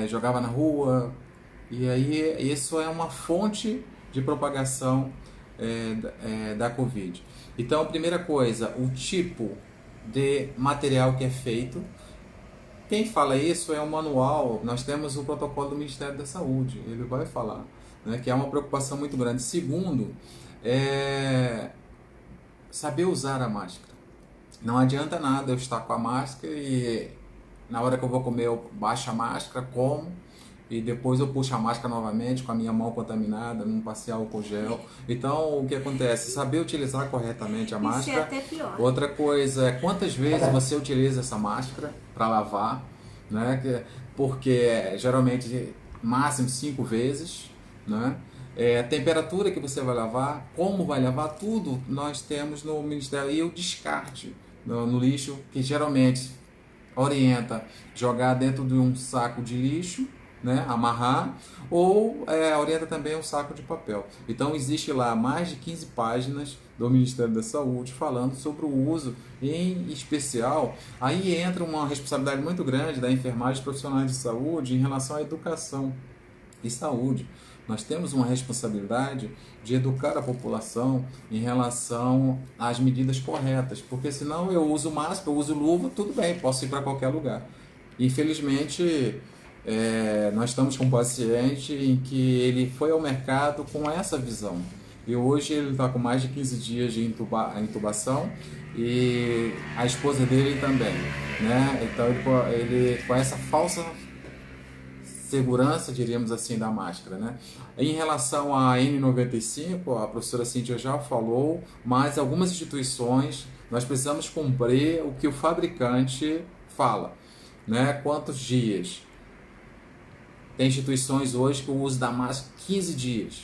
Jogava na rua, e aí isso é uma fonte de propagação da Covid. Então, a primeira coisa, o tipo de material que é feito. Quem fala isso é um manual. Nós temos o protocolo do Ministério da Saúde, ele vai falar, né, que é uma preocupação muito grande. Segundo, saber usar a máscara. Não adianta nada eu estar com a máscara e na hora que eu vou comer eu baixo a máscara, como, e depois eu puxo a máscara novamente com a minha mão contaminada, não passei álcool gel. Então, o que acontece? Saber utilizar corretamente a máscara. Isso é até pior. Outra coisa é quantas vezes você utiliza essa máscara para lavar, né? Porque geralmente máximo 5 vezes, né? A temperatura que você vai lavar, como vai lavar, tudo nós temos no Ministério. E o descarte no lixo, que geralmente orienta jogar dentro de um saco de lixo, né, amarrar, ou orienta também um saco de papel. Então existe lá mais de 15 páginas do Ministério da Saúde falando sobre o uso, em especial, aí entra uma responsabilidade muito grande da enfermagem profissionais de saúde em relação à educação e saúde. Nós temos uma responsabilidade de educar a população em relação às medidas corretas, porque senão eu uso máscara, eu uso luva, tudo bem, posso ir para qualquer lugar. Infelizmente, nós estamos com um paciente em que ele foi ao mercado com essa visão. E hoje ele está com mais de 15 dias de intubação e a esposa dele também, né? Então ele com essa falsa segurança, diríamos assim, da máscara, né? Em relação à N95, a professora Cíntia já falou, mas algumas instituições nós precisamos cumprir o que o fabricante fala, né? Quantos dias? Tem instituições hoje que o uso da máscara 15 dias.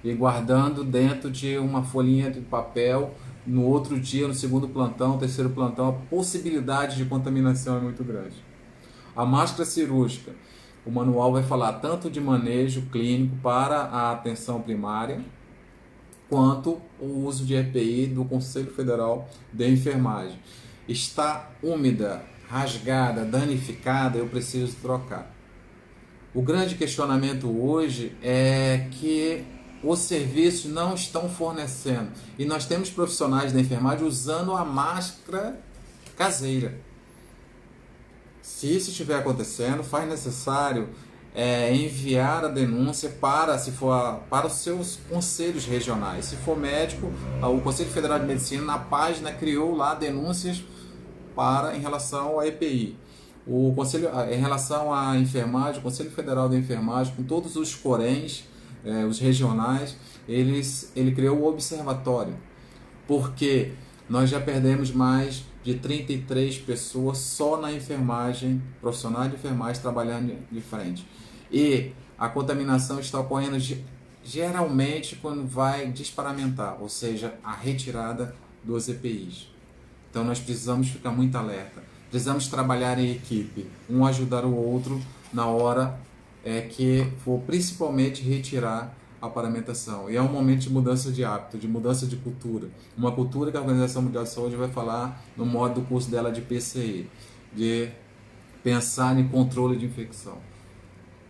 e guardando dentro de uma folhinha de papel. No outro dia, no segundo plantão, terceiro plantão, a possibilidade de contaminação é muito grande. A máscara cirúrgica, o manual vai falar tanto de manejo clínico para a atenção primária, quanto o uso de EPI do Conselho Federal de Enfermagem. Está úmida, rasgada, danificada, eu preciso trocar. O grande questionamento hoje é que os serviços não estão fornecendo. E nós temos profissionais da enfermagem usando a máscara caseira. Se isso estiver acontecendo, faz necessário enviar a denúncia para os seus conselhos regionais. Se for médico, o Conselho Federal de Medicina, na página, criou lá denúncias em relação à EPI. Em relação à enfermagem, o Conselho Federal de Enfermagem, com todos os CORENs, os regionais, ele criou o observatório, porque nós já perdemos mais de 33 pessoas só na enfermagem, profissionais de enfermagem trabalhando de frente. E a contaminação está ocorrendo geralmente quando vai desparamentar, ou seja, a retirada dos EPIs. Então nós precisamos ficar muito alerta, precisamos trabalhar em equipe, um ajudar o outro na hora que for principalmente retirar a paramentação. E é um momento de mudança de hábito, de mudança de cultura. Uma cultura que a Organização Mundial de Saúde vai falar no modo do curso dela de PCI, de pensar em controle de infecção.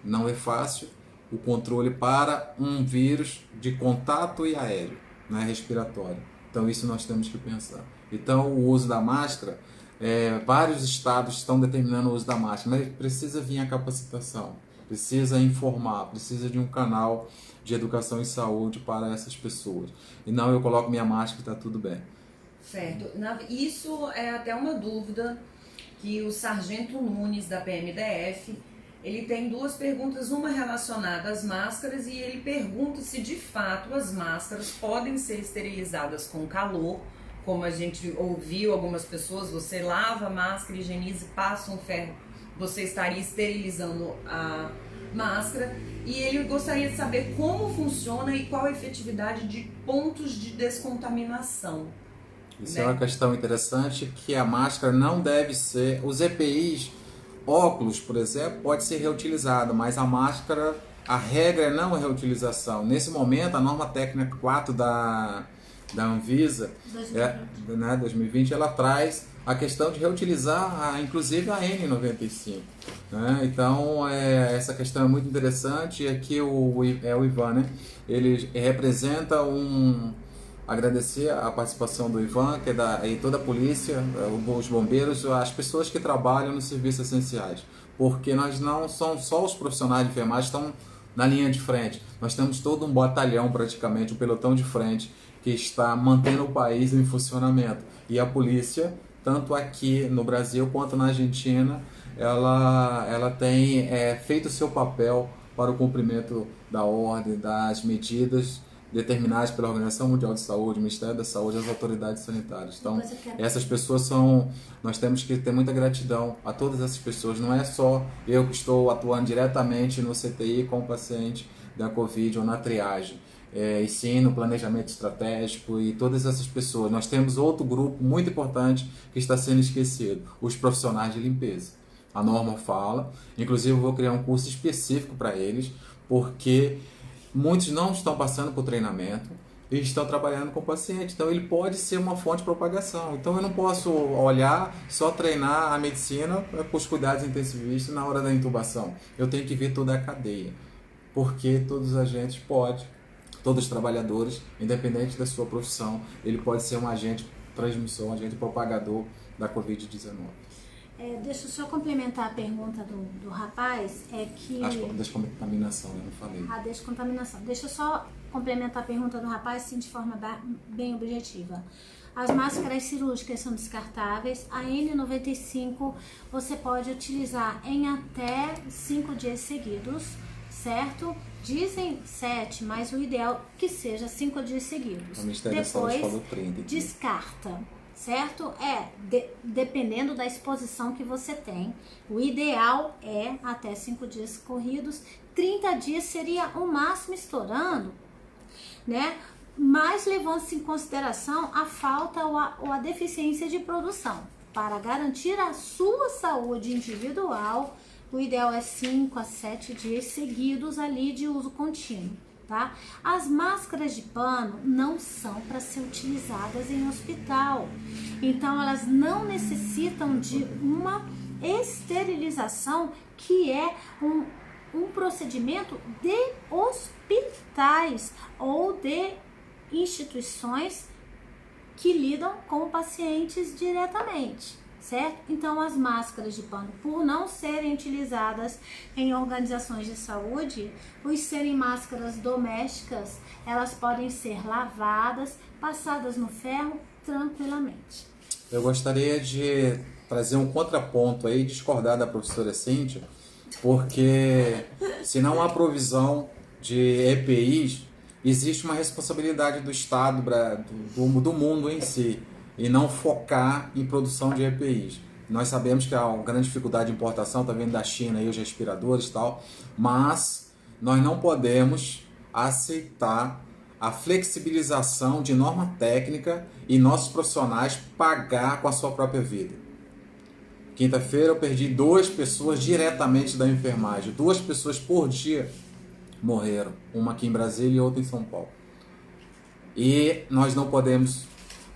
Não é fácil o controle para um vírus de contato e aéreo, né, respiratório. Então isso nós temos que pensar. Então o uso da máscara, vários estados estão determinando o uso da máscara, mas precisa vir a capacitação, precisa informar, precisa de um canal de educação e saúde para essas pessoas. E não, eu coloco minha máscara e está tudo bem. Certo. Isso é até uma dúvida que o Sargento Nunes, da PMDF, ele tem duas perguntas, uma relacionada às máscaras, e ele pergunta se de fato as máscaras podem ser esterilizadas com calor, como a gente ouviu algumas pessoas, você lava a máscara, higieniza e passa um ferro, você estaria esterilizando a máscara. E ele gostaria de saber como funciona e qual a efetividade de pontos de descontaminação. Isso é uma questão interessante, que a máscara não deve ser... Os EPIs, óculos, por exemplo, pode ser reutilizado, mas a máscara, a regra é não a reutilização. Nesse momento, a norma técnica 4 da Anvisa, 2020, ela traz a questão de reutilizar, inclusive, a N95. Né? Então, essa questão é muito interessante. E aqui o Ivan, né? Ele representa agradecer a participação do Ivan, que e toda a polícia, os bombeiros, as pessoas que trabalham nos serviços essenciais. Porque nós não somos só os profissionais de enfermagem que estão na linha de frente. Nós temos todo um batalhão, praticamente, um pelotão de frente, que está mantendo o país em funcionamento. E a polícia, tanto aqui no Brasil quanto na Argentina, ela tem feito o seu papel para o cumprimento da ordem, das medidas determinadas pela Organização Mundial de Saúde, o Ministério da Saúde e as autoridades sanitárias. Então, essas pessoas nós temos que ter muita gratidão a todas essas pessoas. Não é só eu que estou atuando diretamente no CTI com o paciente da Covid ou na triagem, e sim no planejamento estratégico e todas essas pessoas. Nós temos outro grupo muito importante que está sendo esquecido, os profissionais de limpeza. A norma fala, inclusive eu vou criar um curso específico para eles, porque muitos não estão passando por treinamento e estão trabalhando com o paciente. Então ele pode ser uma fonte de propagação. Então eu não posso olhar, só treinar a medicina com os cuidados intensivistas na hora da intubação. Eu tenho que ver toda a cadeia, porque todos os agentes todos os trabalhadores, independente da sua profissão, ele pode ser um agente transmissor, um agente propagador da Covid-19. Deixa eu só complementar a pergunta do rapaz, A descontaminação, eu não falei. A descontaminação. Deixa eu só complementar a pergunta do rapaz, assim, de forma bem objetiva. As máscaras cirúrgicas são descartáveis. A N95 você pode utilizar em até 5 dias seguidos, certo? Dizem 7, mas o ideal é que seja 5 dias seguidos. O Ministério da Saúde falou 30. Descarta. Certo? Dependendo da exposição que você tem. O ideal é até 5 dias corridos. 30 dias seria o máximo estourando. né? Mas levando-se em consideração a falta ou a deficiência de produção. Para garantir a sua saúde individual, o ideal é 5 a 7 dias seguidos ali de uso contínuo, tá? As máscaras de pano não são para ser utilizadas em hospital, então elas não necessitam de uma esterilização, que é um procedimento de hospitais ou de instituições que lidam com pacientes diretamente, certo? Então, as máscaras de pano, por não serem utilizadas em organizações de saúde, por serem máscaras domésticas, elas podem ser lavadas, passadas no ferro tranquilamente. Eu gostaria de trazer um contraponto aí, discordar da professora Cíntia, porque se não há provisão de EPIs, existe uma responsabilidade do Estado, do mundo em si, e não focar em produção de EPIs. Nós sabemos que há uma grande dificuldade de importação, está vindo da China aí os respiradores e tal, mas nós não podemos aceitar a flexibilização de norma técnica e nossos profissionais pagar com a sua própria vida. Quinta-feira eu perdi 2 pessoas diretamente da enfermagem, 2 pessoas por dia morreram, uma aqui em Brasília e outra em São Paulo. E nós não podemos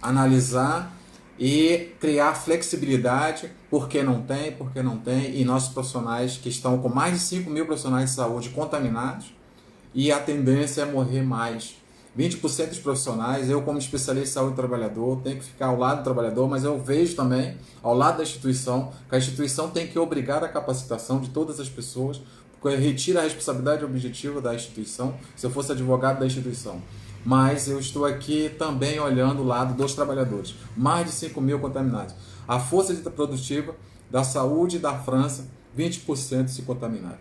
analisar e criar flexibilidade porque não tem, e nossos profissionais que estão com mais de 5 mil profissionais de saúde contaminados, e a tendência é morrer mais. 20% dos profissionais, eu como especialista em saúde do trabalhador, tenho que ficar ao lado do trabalhador, mas eu vejo também, ao lado da instituição, que a instituição tem que obrigar a capacitação de todas as pessoas, porque retira a responsabilidade objetiva da instituição, se eu fosse advogado da instituição. Mas eu estou aqui também olhando o lado dos trabalhadores. Mais de 5 mil contaminados. A força produtiva da saúde da França, 20% se contaminaram.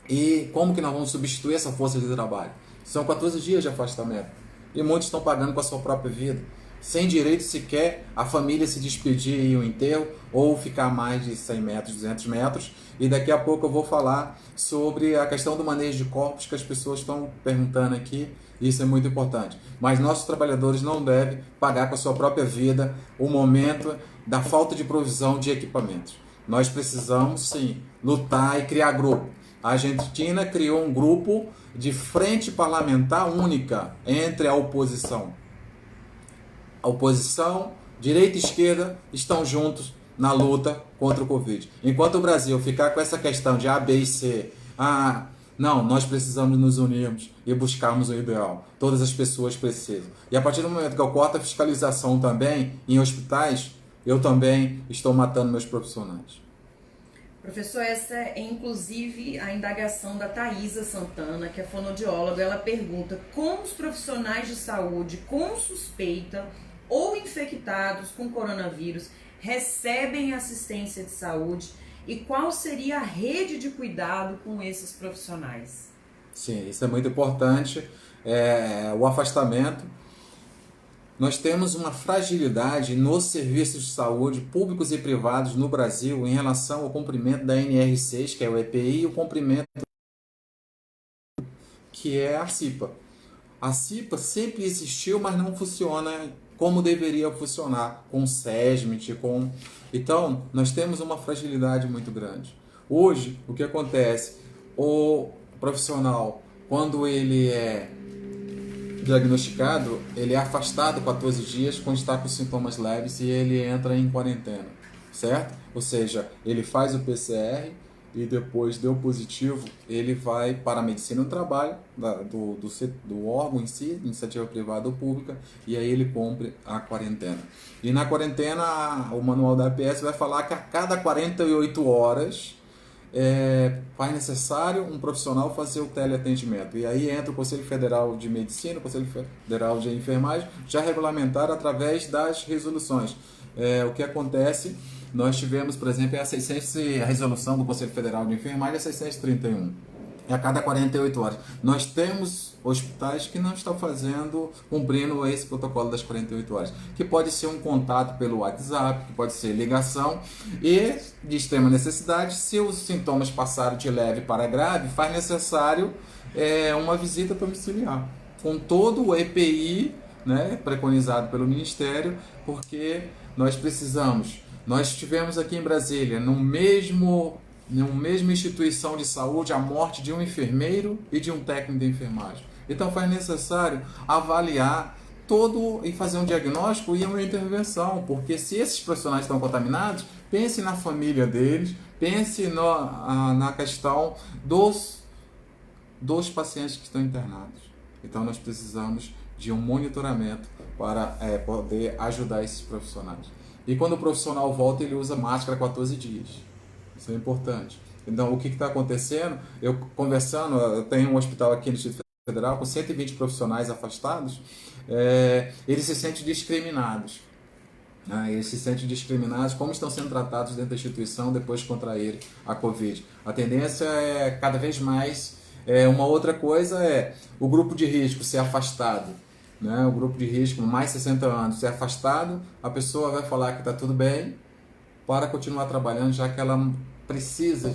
E como que nós vamos substituir essa força de trabalho? São 14 dias de afastamento. E muitos estão pagando com a sua própria vida, sem direito sequer a família se despedir em um enterro ou ficar mais de 100 metros, 200 metros. E daqui a pouco eu vou falar sobre a questão do manejo de corpos que as pessoas estão perguntando aqui. Isso é muito importante. Mas nossos trabalhadores não devem pagar com a sua própria vida o momento da falta de provisão de equipamentos. Nós precisamos, sim, lutar e criar grupo. A Argentina criou um grupo de frente parlamentar única entre a oposição. A oposição, direita e esquerda, estão juntos na luta contra o Covid. Enquanto o Brasil ficar com essa questão de A, B e C, não, nós precisamos nos unirmos e buscarmos o ideal. Todas as pessoas precisam. E a partir do momento que eu corto a fiscalização também em hospitais, eu também estou matando meus profissionais. Professor, essa é inclusive a indagação da Thaisa Santana, que é fonoaudióloga. Ela pergunta como os profissionais de saúde com suspeita ou infectados com coronavírus recebem assistência de saúde e qual seria a rede de cuidado com esses profissionais. Sim, isso é muito importante. O afastamento. Nós temos uma fragilidade nos serviços de saúde públicos e privados no Brasil em relação ao cumprimento da NR6, que é o EPI, e o cumprimento que é a CIPA. A CIPA sempre existiu, mas não funciona como deveria funcionar, com o SESMIT, Então, nós temos uma fragilidade muito grande. Hoje, o que acontece? O profissional, quando ele é diagnosticado, ele é afastado 14 dias quando está com sintomas leves e ele entra em quarentena, certo? Ou seja, ele faz o PCR e depois deu positivo, ele vai para a medicina do trabalho, do órgão em si, iniciativa privada ou pública, e aí ele cumpre a quarentena. E na quarentena, o manual da APS vai falar que a cada 48 horas faz necessário um profissional fazer o teleatendimento. E aí entra o Conselho Federal de Medicina, o Conselho Federal de Enfermagem, já regulamentaram através das resoluções. O que acontece... Nós tivemos, por exemplo, a resolução do Conselho Federal de Enfermagem, a 631, a cada 48 horas. Nós temos hospitais que não estão cumprindo esse protocolo das 48 horas, que pode ser um contato pelo WhatsApp, que pode ser ligação, e de extrema necessidade, se os sintomas passaram de leve para grave, faz necessário uma visita domiciliar. com todo o EPI, né, preconizado pelo Ministério, porque nós tivemos aqui em Brasília, numa mesma instituição de saúde, a morte de um enfermeiro e de um técnico de enfermagem. Então faz necessário avaliar todo e fazer um diagnóstico e uma intervenção, porque se esses profissionais estão contaminados, pense na família deles, pense na questão dos pacientes que estão internados. Então nós precisamos de um monitoramento para poder ajudar esses profissionais. E quando o profissional volta, ele usa máscara 14 dias. Isso é importante. Então, o que está acontecendo? Eu tenho um hospital aqui no Distrito Federal com 120 profissionais afastados, eles se sentem discriminados. Eles se sentem discriminados, como estão sendo tratados dentro da instituição depois de contrair a Covid. A tendência é cada vez mais. Uma outra coisa é o grupo de risco ser afastado. O grupo de risco, mais de 60 anos, ser afastado, a pessoa vai falar que está tudo bem para continuar trabalhando, já que ela precisa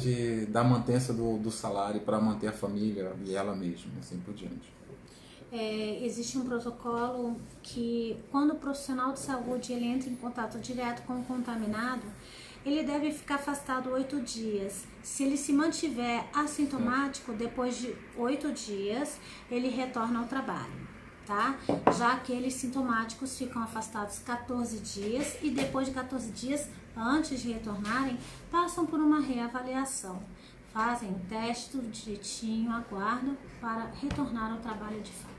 da mantença do salário para manter a família e ela mesma, assim por diante. Existe um protocolo que, quando o profissional de saúde ele entra em contato direto com o contaminado, ele deve ficar afastado 8 dias. Se ele se mantiver assintomático, depois de 8 dias, ele retorna ao trabalho, tá? Já aqueles sintomáticos ficam afastados 14 dias e depois de 14 dias, antes de retornarem, passam por uma reavaliação. Fazem um teste tudo direitinho, aguardam para retornar ao trabalho de fato.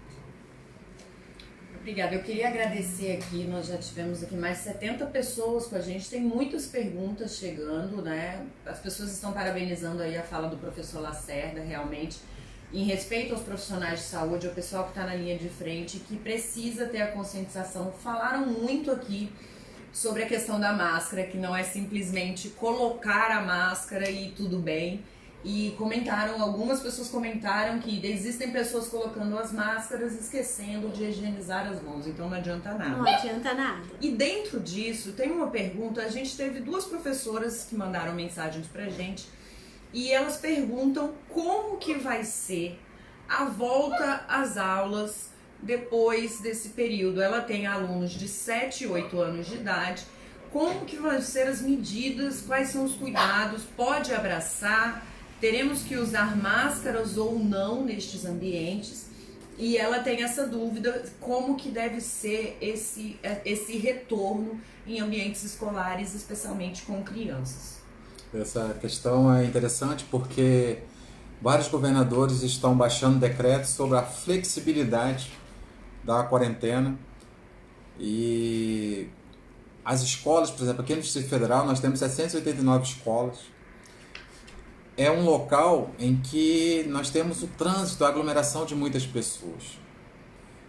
Obrigada, eu queria agradecer aqui, nós já tivemos aqui mais de 70 pessoas com a gente, tem muitas perguntas chegando, né? As pessoas estão parabenizando aí a fala do professor Lacerda, realmente, em respeito aos profissionais de saúde, ao pessoal que está na linha de frente, que precisa ter a conscientização. Falaram muito aqui sobre a questão da máscara, que não é simplesmente colocar a máscara e tudo bem. E algumas pessoas comentaram que existem pessoas colocando as máscaras esquecendo de higienizar as mãos, então não adianta nada. Não adianta nada. E dentro disso, tem uma pergunta, a gente teve 2 professoras que mandaram mensagens pra gente, e elas perguntam como que vai ser a volta às aulas depois desse período. Ela tem alunos de 7 e 8 anos de idade, como que vão ser as medidas, quais são os cuidados, pode abraçar, teremos que usar máscaras ou não nestes ambientes, e ela tem essa dúvida, como que deve ser esse retorno em ambientes escolares, especialmente com crianças. Essa questão é interessante porque vários governadores estão baixando decretos sobre a flexibilidade da quarentena, e as escolas, por exemplo, aqui no Distrito Federal nós temos 789 escolas. É um local em que nós temos o trânsito, a aglomeração de muitas pessoas.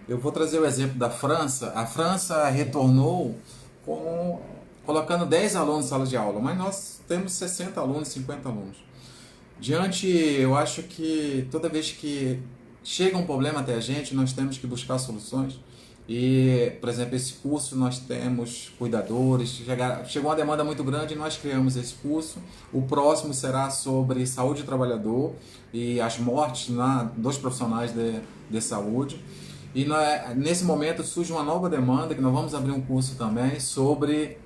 Eu vou trazer o exemplo da França. A França retornou colocando 10 alunos em sala de aula, mas nós temos 60 alunos, 50 alunos. Eu acho que toda vez que chega um problema até a gente, nós temos que buscar soluções. E, por exemplo, esse curso nós temos cuidadores, chegou uma demanda muito grande e nós criamos esse curso. O próximo será sobre saúde do trabalhador e as mortes dos profissionais de saúde. E nesse momento surge uma nova demanda, que nós vamos abrir um curso também sobre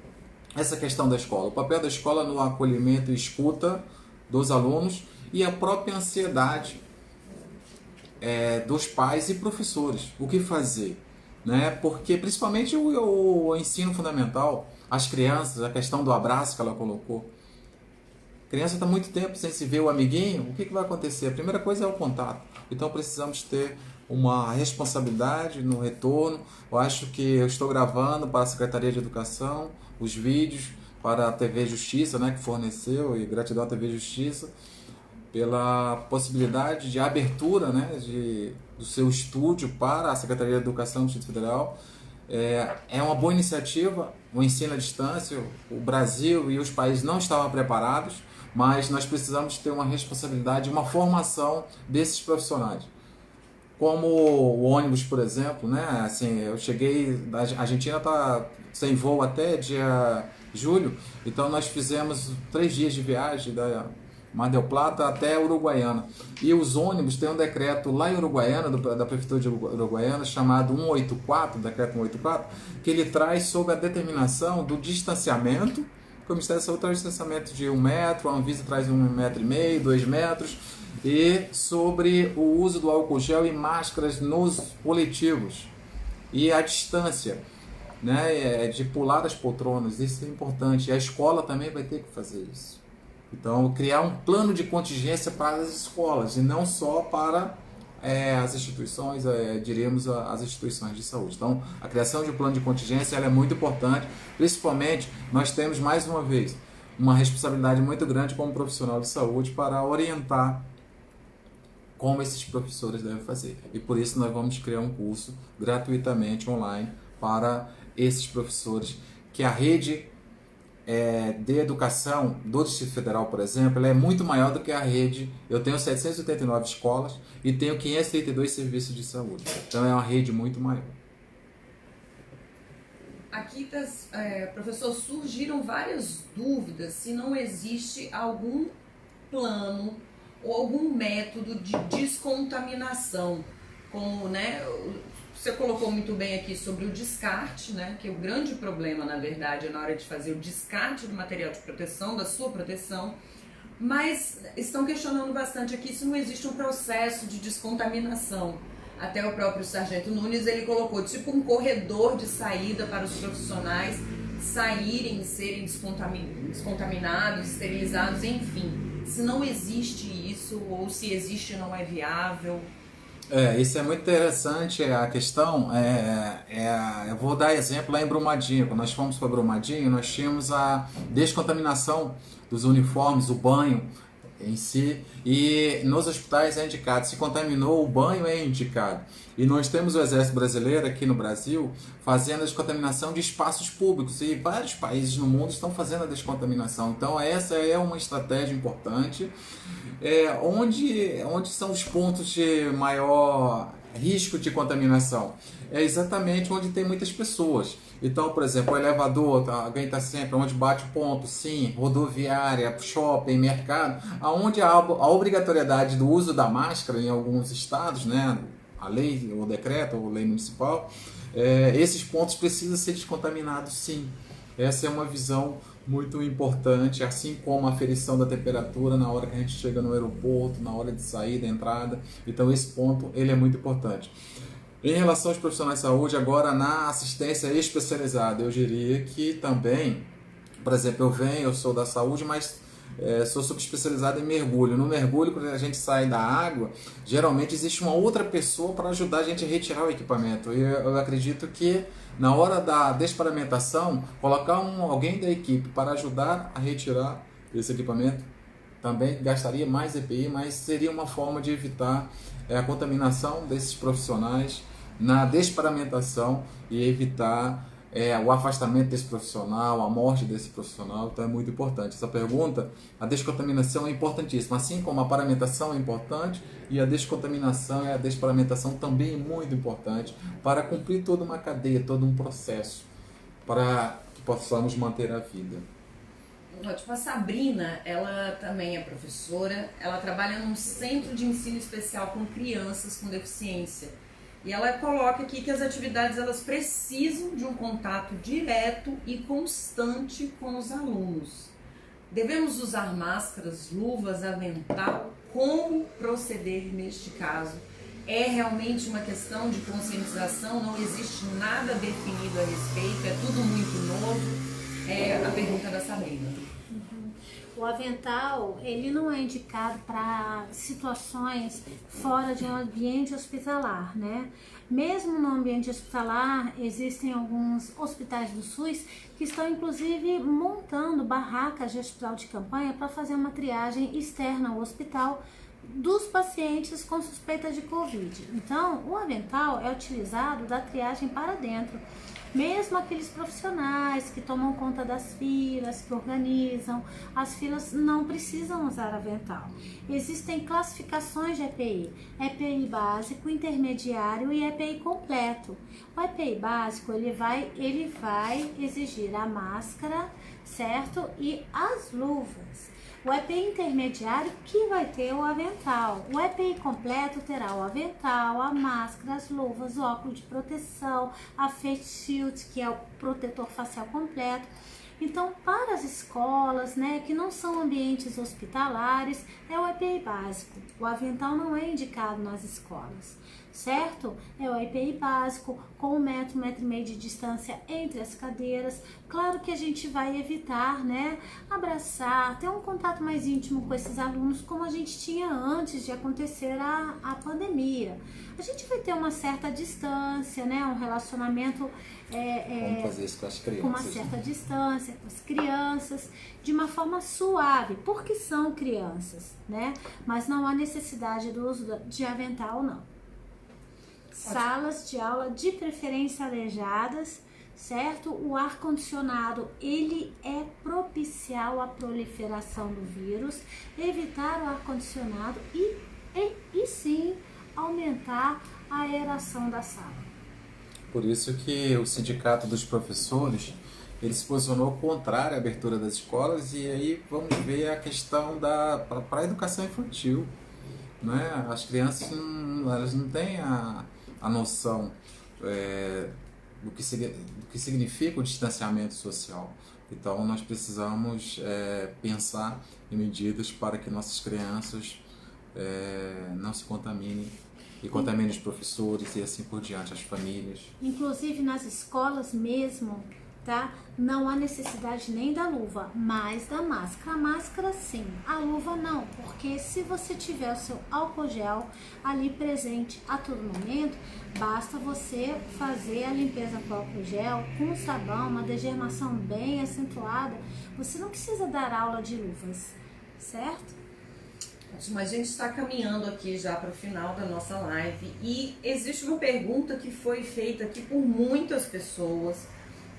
essa questão da escola. O papel da escola no acolhimento e escuta dos alunos e a própria ansiedade dos pais e professores. O que fazer? Porque principalmente o ensino fundamental, as crianças, a questão do abraço que ela colocou. A criança está muito tempo sem se ver o amiguinho, o que vai acontecer? A primeira coisa é o contato. Então precisamos ter uma responsabilidade no retorno. Eu acho que eu estou gravando para a Secretaria de Educação os vídeos para a TV Justiça, que forneceu, e gratidão à TV Justiça pela possibilidade de abertura do seu estúdio para a Secretaria de Educação do Distrito Federal. É uma boa iniciativa, o ensino à distância. O Brasil e os países não estavam preparados, mas nós precisamos ter uma responsabilidade, uma formação desses profissionais. Como o ônibus, por exemplo, assim, eu cheguei, a Argentina está sem voo até dia julho, então nós fizemos 3 dias de viagem Mar del Plata até Uruguaiana. E os ônibus, tem um decreto lá em Uruguaiana, da Prefeitura de Uruguaiana, chamado 184, decreto 184, que ele traz sobre a determinação do distanciamento, que o Ministério da Saúde traz distanciamento de 1 metro, a Anvisa traz 1,5 metros, 2 metros, e sobre o uso do álcool gel e máscaras nos coletivos. E a distância, né, de pular das poltronas, isso é importante. E a escola também vai ter que fazer isso. Então, criar um plano de contingência para as escolas e não só para as instituições, diríamos as instituições de saúde. Então, a criação de um plano de contingência ela é muito importante, principalmente nós temos, mais uma vez, uma responsabilidade muito grande como profissional de saúde para orientar como esses professores devem fazer. E por isso nós vamos criar um curso gratuitamente online para esses professores, que a rede de educação do Distrito Federal, por exemplo, ela é muito maior do que a rede. Eu tenho 789 escolas e tenho 532 serviços de saúde. Então é uma rede muito maior. Aqui, professor, surgiram várias dúvidas se não existe algum plano ou algum método de descontaminação, como, né, você colocou muito bem aqui sobre o descarte, né, que é o grande problema, na verdade, é na hora de fazer o descarte do material de proteção, da sua proteção, mas estão questionando bastante aqui se não existe um processo de descontaminação. Até o próprio Sargento Nunes, ele colocou tipo um corredor de saída para os profissionais saírem, serem descontaminados, esterilizados, enfim. Se não existe isso, ou se existe não é viável. Isso é muito interessante, a questão, eu vou dar exemplo lá em Brumadinho. Quando nós fomos para Brumadinho, nós tínhamos a descontaminação dos uniformes, o banho em si, e nos hospitais é indicado, se contaminou, o banho é indicado. E nós temos o Exército Brasileiro aqui no Brasil fazendo a descontaminação de espaços públicos, e vários países no mundo estão fazendo a descontaminação. Então essa é uma estratégia importante. Onde são os pontos de maior risco de contaminação? É exatamente onde tem muitas pessoas. Então, por exemplo, o elevador, alguém está sempre onde bate o ponto, sim, rodoviária, shopping, mercado, onde há a obrigatoriedade do uso da máscara em alguns estados, né, a lei, o decreto, ou lei municipal, esses pontos precisam ser descontaminados, sim. Essa é uma visão muito importante, assim como a aferição da temperatura na hora que a gente chega no aeroporto, na hora de sair, da entrada. Então esse ponto ele é muito importante. Em relação aos profissionais de saúde, agora na assistência especializada, eu diria que também, por exemplo, eu sou da saúde, mas sou subespecializado em mergulho. No mergulho, quando a gente sai da água, geralmente existe uma outra pessoa para ajudar a gente a retirar o equipamento. E eu acredito que na hora da desparamentação, colocar alguém da equipe para ajudar a retirar esse equipamento também gastaria mais EPI, mas seria uma forma de evitar a contaminação desses profissionais na desparamentação e evitar o afastamento desse profissional, a morte desse profissional. Então é muito importante. Essa pergunta, a descontaminação é importantíssima, assim como a paramentação é importante, e a descontaminação e a desparamentação também é muito importante para cumprir toda uma cadeia, todo um processo, para que possamos manter a vida. Tipo, a Sabrina, ela também é professora, ela trabalha num centro de ensino especial com crianças com deficiência. E ela coloca aqui que as atividades elas precisam de um contato direto e constante com os alunos. Devemos usar máscaras, luvas, avental? Como proceder neste caso? É realmente uma questão de conscientização? Não existe nada definido a respeito? É tudo muito novo? É a pergunta da Sabrina. O avental, ele não é indicado para situações fora de um ambiente hospitalar, né? Mesmo no ambiente hospitalar, existem alguns hospitais do SUS que estão, inclusive, montando barracas de hospital de campanha para fazer uma triagem externa ao hospital dos pacientes com suspeita de Covid. Então, o avental é utilizado da triagem para dentro. Mesmo aqueles profissionais que tomam conta das filas, que organizam, as filas não precisam usar avental. Existem classificações de EPI, EPI básico, intermediário e EPI completo. O EPI básico, ele vai exigir a máscara, certo? E as luvas. O EPI intermediário que vai ter o avental. O EPI completo terá o avental, a máscara, as luvas, o óculos de proteção, a face shield, que é o protetor facial completo. Então, para as escolas, né, que não são ambientes hospitalares, é o EPI básico. O avental não é indicado nas escolas, certo? É o EPI básico com 1 metro, 1,5 metro de distância entre as cadeiras. Claro que a gente vai evitar, né, abraçar, ter um contato mais íntimo com esses alunos, como a gente tinha antes de acontecer a pandemia. A gente vai ter uma certa distância, né, um relacionamento Vamos fazer isso com as crianças. Com uma certa distância, com as crianças, de uma forma suave, porque são crianças, né? Mas não há necessidade do uso de avental, não. Salas de aula de preferência arejadas, certo? O ar-condicionado, ele é propicial à proliferação do vírus. Evitar o ar-condicionado e sim aumentar a aeração da sala. Por isso que o Sindicato dos Professores, ele se posicionou contrário à abertura das escolas, e aí vamos ver a questão para a educação infantil, né? As crianças elas não têm a noção do que significa o distanciamento social. Então nós precisamos pensar em medidas para que nossas crianças não se contaminem e contamine os professores e assim por diante, as famílias. Inclusive nas escolas mesmo, tá? Não há necessidade nem da luva, mas da máscara. A máscara sim, a luva não, porque se você tiver o seu álcool gel ali presente a todo momento, basta você fazer a limpeza com álcool gel, com sabão, uma degermação bem acentuada. Você não precisa dar aula de luvas, certo? A gente está caminhando aqui já para o final da nossa live e existe uma pergunta que foi feita aqui por muitas pessoas,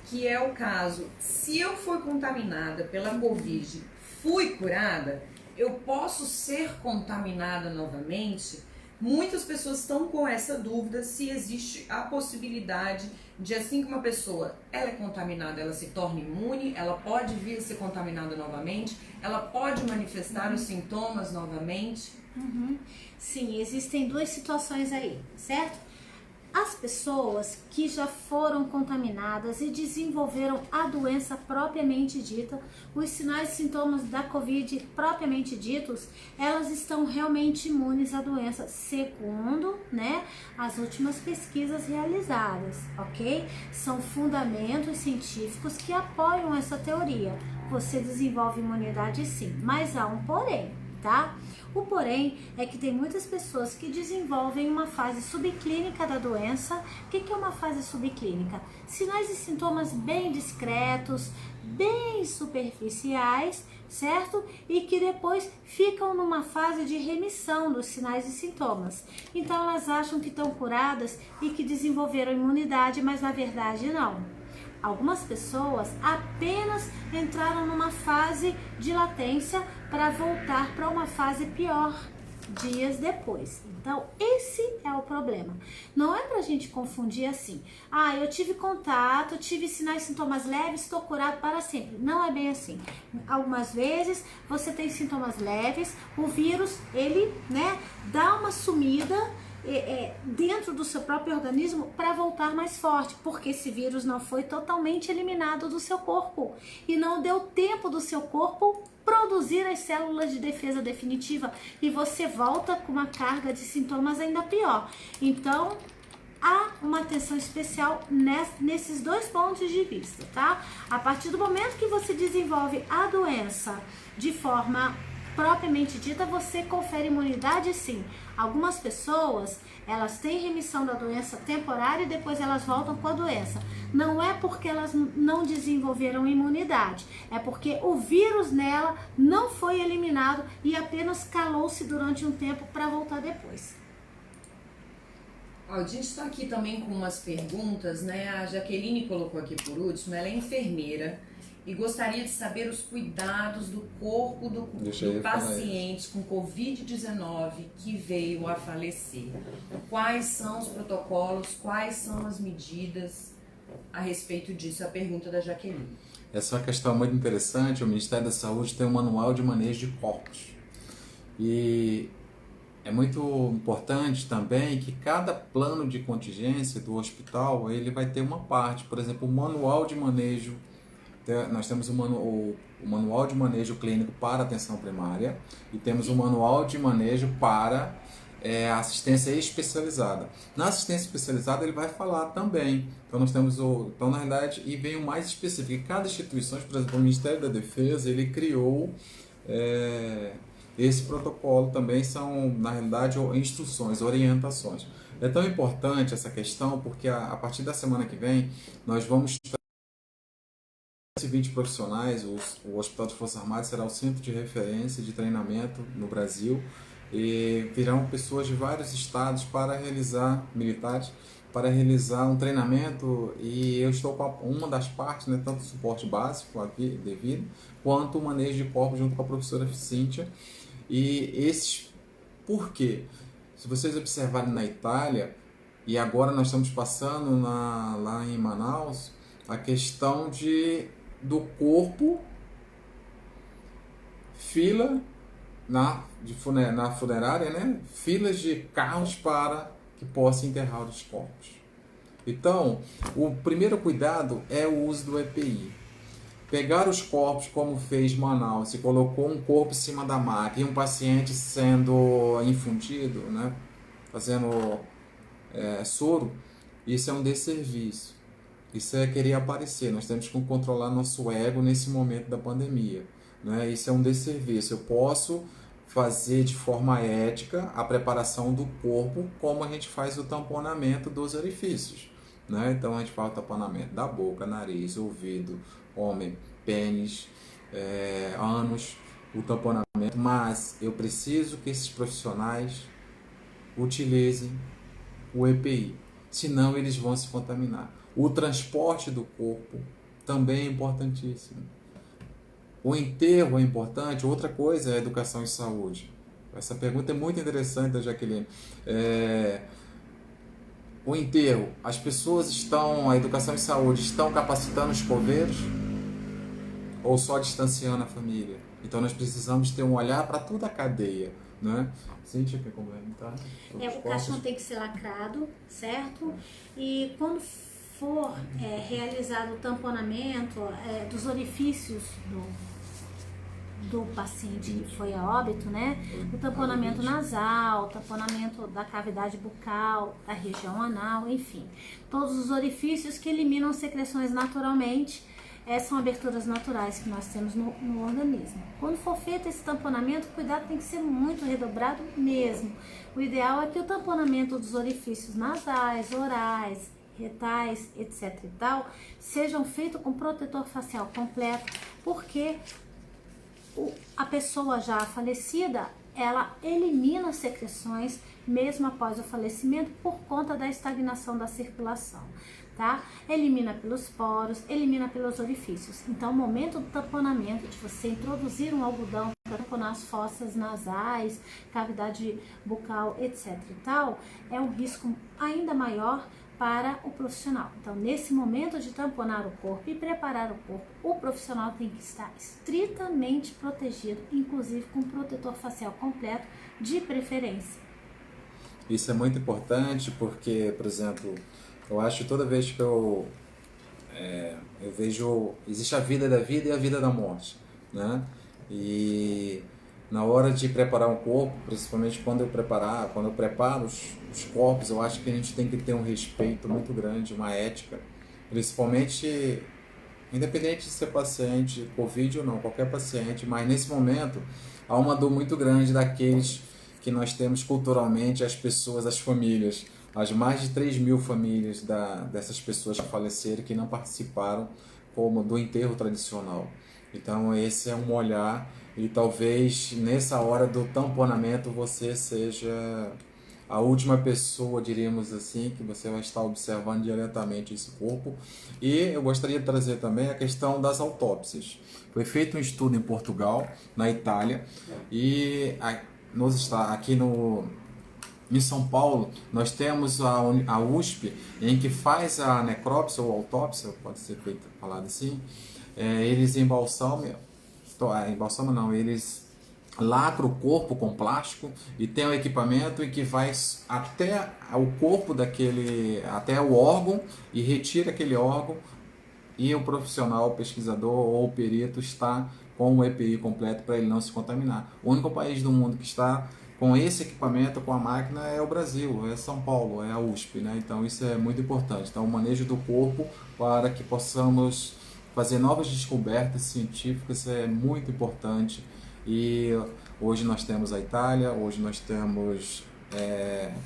que é o caso: se eu fui contaminada pela Covid, fui curada, eu posso ser contaminada novamente? Muitas pessoas estão com essa dúvida se existe a possibilidade de, assim que uma pessoa ela é contaminada, ela se torna imune, ela pode vir a ser contaminada novamente, ela pode manifestar os sintomas novamente. Sim, existem duas situações aí, certo? As pessoas que já foram contaminadas e desenvolveram a doença propriamente dita, os sinais e sintomas da Covid propriamente ditos, elas estão realmente imunes à doença, segundo, né, as últimas pesquisas realizadas, ok? São fundamentos científicos que apoiam essa teoria. Você desenvolve imunidade sim, mas há um porém, tá? O porém é que tem muitas pessoas que desenvolvem uma fase subclínica da doença. O que é uma fase subclínica? Sinais e sintomas bem discretos, bem superficiais, certo? E que depois ficam numa fase de remissão dos sinais e sintomas. Então elas acham que estão curadas e que desenvolveram imunidade, mas na verdade não. Algumas pessoas apenas entraram numa fase de latência para voltar para uma fase pior dias depois. Então, esse é o problema. Não é pra gente confundir assim: ah, eu tive contato, tive sinais e sintomas leves, estou curado para sempre. Não é bem assim. Algumas vezes você tem sintomas leves, o vírus, ele, né, dá uma sumida dentro do seu próprio organismo para voltar mais forte, porque esse vírus não foi totalmente eliminado do seu corpo e não deu tempo do seu corpo produzir as células de defesa definitiva, e você volta com uma carga de sintomas ainda pior. Então há uma atenção especial nesses dois pontos de vista, tá? A partir do momento que você desenvolve a doença de forma propriamente dita, você confere imunidade sim. Algumas pessoas, elas têm remissão da doença temporária e depois elas voltam com a doença. Não é porque elas não desenvolveram imunidade, é porque o vírus nela não foi eliminado e apenas calou-se durante um tempo para voltar depois. A gente está aqui também com umas perguntas, né? A Jaqueline colocou aqui por último, ela é enfermeira e gostaria de saber os cuidados do corpo do paciente com Covid-19 que veio a falecer. Quais são os protocolos, quais são as medidas a respeito disso? A pergunta da Jaqueline. Essa é uma questão muito interessante. O Ministério da Saúde tem um manual de manejo de corpos. E é muito importante também que cada plano de contingência do hospital ele vai ter uma parte. Por exemplo, o manual de manejo. Nós temos o manual de manejo clínico para atenção primária e temos o manual de manejo para assistência especializada. Na assistência especializada ele vai falar também. Então nós temos então na realidade e vem o mais específico. Cada instituição, por exemplo, o Ministério da Defesa, ele criou esse protocolo também são na realidade instruções, orientações. É tão importante essa questão porque a partir da semana que vem nós vamos 20 profissionais, o Hospital de Forças Armadas será o centro de referência de treinamento no Brasil e virão pessoas de vários estados militares, para realizar um treinamento e eu estou com uma das partes, né, tanto o suporte básico aqui devido, quanto o manejo de corpo junto com a professora Cíntia. E por quê? Se vocês observarem na Itália, e agora nós estamos passando lá em Manaus, a questão do corpo, fila na funerária, né? Filas de carros para que possa enterrar os corpos. Então, o primeiro cuidado é o uso do EPI. Pegar os corpos como fez Manaus, e colocou um corpo em cima da maca e um paciente sendo infundido, né? Fazendo soro, isso é um desserviço. Isso é querer aparecer. Nós temos que controlar nosso ego nesse momento da pandemia, né? Isso é um desserviço. Eu posso fazer de forma ética a preparação do corpo, como a gente faz o tamponamento dos orifícios, né? Então a gente faz o tamponamento da boca, nariz, ouvido, homem, pênis, ânus, o tamponamento. Mas eu preciso que esses profissionais utilizem o EPI, senão eles vão se contaminar. O transporte do corpo também é importantíssimo. O enterro é importante. Outra coisa é a educação em saúde. Essa pergunta é muito interessante da Jaqueline. O enterro, a educação em saúde estão capacitando os coveiros ou só distanciando a família? Então nós precisamos ter um olhar para toda a cadeia, né? Cíntia, quer comentar? O caixão tem que ser lacrado, certo? E quando for realizado o tamponamento dos orifícios do paciente que foi a óbito, né? O tamponamento nasal, o tamponamento da cavidade bucal, da região anal, enfim. Todos os orifícios que eliminam secreções naturalmente, são aberturas naturais que nós temos no organismo. Quando for feito esse tamponamento, o cuidado tem que ser muito redobrado mesmo. O ideal é que o tamponamento dos orifícios nasais, orais, retais, etc e tal, sejam feitos com protetor facial completo, porque a pessoa já falecida, ela elimina secreções mesmo após o falecimento por conta da estagnação da circulação, tá? Elimina pelos poros, elimina pelos orifícios. Então, o momento do tamponamento, de você introduzir um algodão para tamponar as fossas nasais, cavidade bucal, etc e tal, é um risco ainda maior para o profissional. Então, nesse momento de tamponar o corpo e preparar o corpo, o profissional tem que estar estritamente protegido, inclusive com protetor facial completo, de preferência. Isso é muito importante porque, por exemplo, eu acho que toda vez que eu vejo, existe a vida da vida e a vida da morte, né? E na hora de preparar um corpo, principalmente quando eu preparo os corpos, eu acho que a gente tem que ter um respeito muito grande, uma ética, principalmente, independente de ser paciente, Covid ou não, qualquer paciente, mas nesse momento há uma dor muito grande daqueles que nós temos culturalmente, as pessoas, as famílias, as mais de 3.000 famílias dessas pessoas que faleceram, que não participaram como do enterro tradicional. Então esse é um olhar, e talvez nessa hora do tamponamento você seja a última pessoa, diríamos assim, que você vai estar observando diretamente esse corpo. E eu gostaria de trazer também a questão das autópsias. Foi feito um estudo em Portugal, na Itália, e aqui em São Paulo nós temos a USP, em que faz a necrópsia ou autópsia, pode ser falado assim, eles embalsamam não, eles lacram o corpo com plástico e tem um equipamento em que vai até o corpo até o órgão e retira aquele órgão, e o profissional, o pesquisador ou o perito está com o EPI completo para ele não se contaminar. O único país do mundo que está com esse equipamento, com a máquina, é o Brasil, é São Paulo, é a USP, né? Então isso é muito importante. Então o manejo do corpo para que possamos fazer novas descobertas científicas é muito importante. E hoje nós temos a Itália, hoje nós temos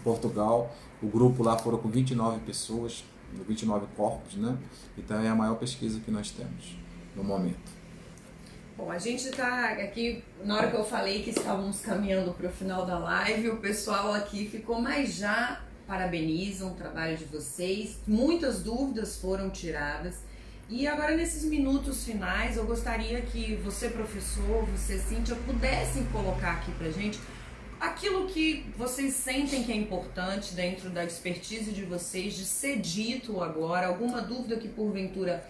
Portugal, o grupo lá foram com 29 pessoas, 29 corpos, né? Então é a maior pesquisa que nós temos no momento. Bom, a gente está aqui, na hora que eu falei que estávamos caminhando para o final da live, o pessoal aqui ficou, mas já parabenizam o trabalho de vocês, muitas dúvidas foram tiradas. E agora, nesses minutos finais, eu gostaria que você, professor, você, Cíntia, pudessem colocar aqui pra gente aquilo que vocês sentem que é importante dentro da expertise de vocês, de ser dito agora, alguma dúvida que porventura,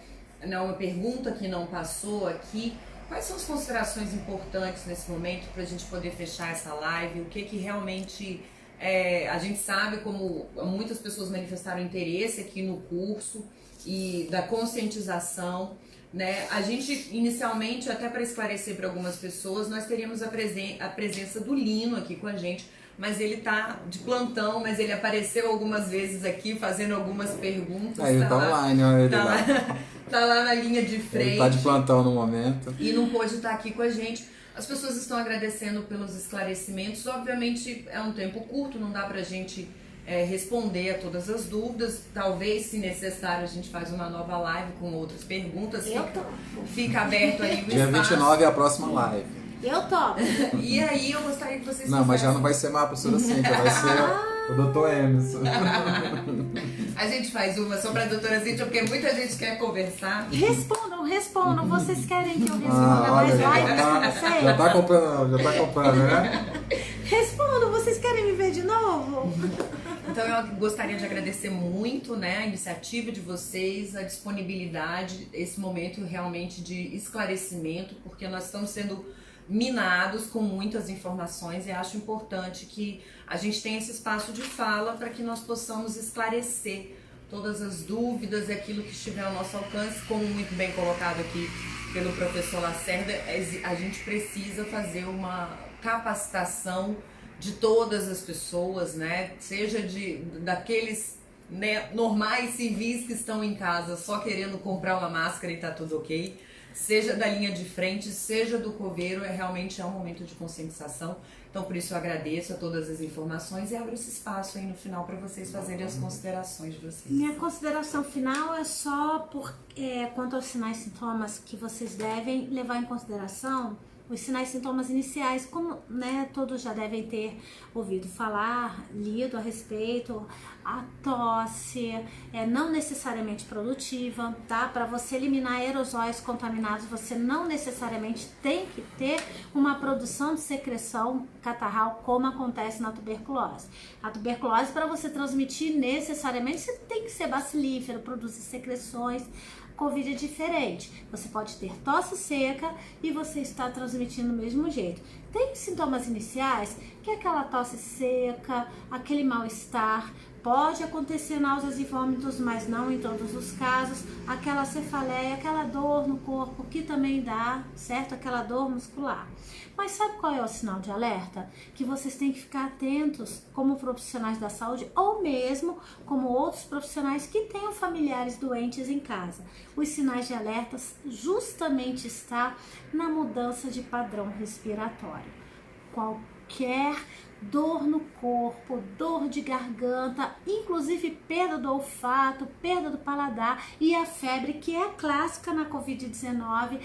não, uma pergunta que não passou aqui. Quais são as considerações importantes nesse momento para a gente poder fechar essa live? O que realmente a gente sabe, como muitas pessoas manifestaram interesse aqui no curso e da conscientização, né? A gente, inicialmente, até para esclarecer para algumas pessoas, nós teríamos a presença do Lino aqui com a gente, mas ele tá de plantão, mas ele apareceu algumas vezes aqui fazendo algumas perguntas. Ele tá online, tá lá na linha de frente. Ele tá de plantão no momento. E não pôde estar aqui com a gente. As pessoas estão agradecendo pelos esclarecimentos. Obviamente é um tempo curto, não dá pra gente responder a todas as dúvidas. Talvez, se necessário, a gente faz uma nova live com outras perguntas. Fica aberto aí o Dia espaço. 29 é a próxima live. Eu topo. E aí eu gostaria que vocês Não, mas já não vai ser mais a professora Cíntia, vai ser o Dr. Emerson. A gente faz uma só pra doutora Cíntia, porque muita gente quer conversar. Respondam. Vocês querem que eu responda mais live? Já tá comprando, né? Respondam, vocês querem me ver de novo? Então eu gostaria de agradecer muito, né, a iniciativa de vocês, a disponibilidade, esse momento realmente de esclarecimento, porque nós estamos sendo minados com muitas informações e acho importante que a gente tenha esse espaço de fala para que nós possamos esclarecer todas as dúvidas e aquilo que estiver ao nosso alcance. Como muito bem colocado aqui pelo professor Lacerda, a gente precisa fazer uma capacitação de todas as pessoas, né? Seja daqueles, né, normais civis que estão em casa só querendo comprar uma máscara e tá tudo ok, seja da linha de frente, seja do coveiro, realmente é um momento de conscientização. Então, por isso eu agradeço a todas as informações e abro esse espaço aí no final para vocês fazerem as considerações de vocês. Minha consideração final é só quanto aos sinais e sintomas que vocês devem levar em consideração. Os sinais e sintomas iniciais, como, né, todos já devem ter ouvido falar, lido a respeito, a tosse não necessariamente produtiva, tá? Para você eliminar aerosóis contaminados, você não necessariamente tem que ter uma produção de secreção catarral, como acontece na tuberculose. A tuberculose, para você transmitir necessariamente, você tem que ser bacilífero, produzir secreções. Covid é diferente, você pode ter tosse seca e você está transmitindo do mesmo jeito. Tem sintomas iniciais, que é aquela tosse seca, aquele mal-estar, pode acontecer náuseas e vômitos, mas não em todos os casos, aquela cefaleia, aquela dor no corpo que também dá, certo? Aquela dor muscular. Mas sabe qual é o sinal de alerta? Que vocês têm que ficar atentos como profissionais da saúde ou mesmo como outros profissionais que tenham familiares doentes em casa. Os sinais de alerta justamente está na mudança de padrão respiratório. Qualquer dor no corpo, dor de garganta, inclusive perda do olfato, perda do paladar e a febre, que é clássica na Covid-19,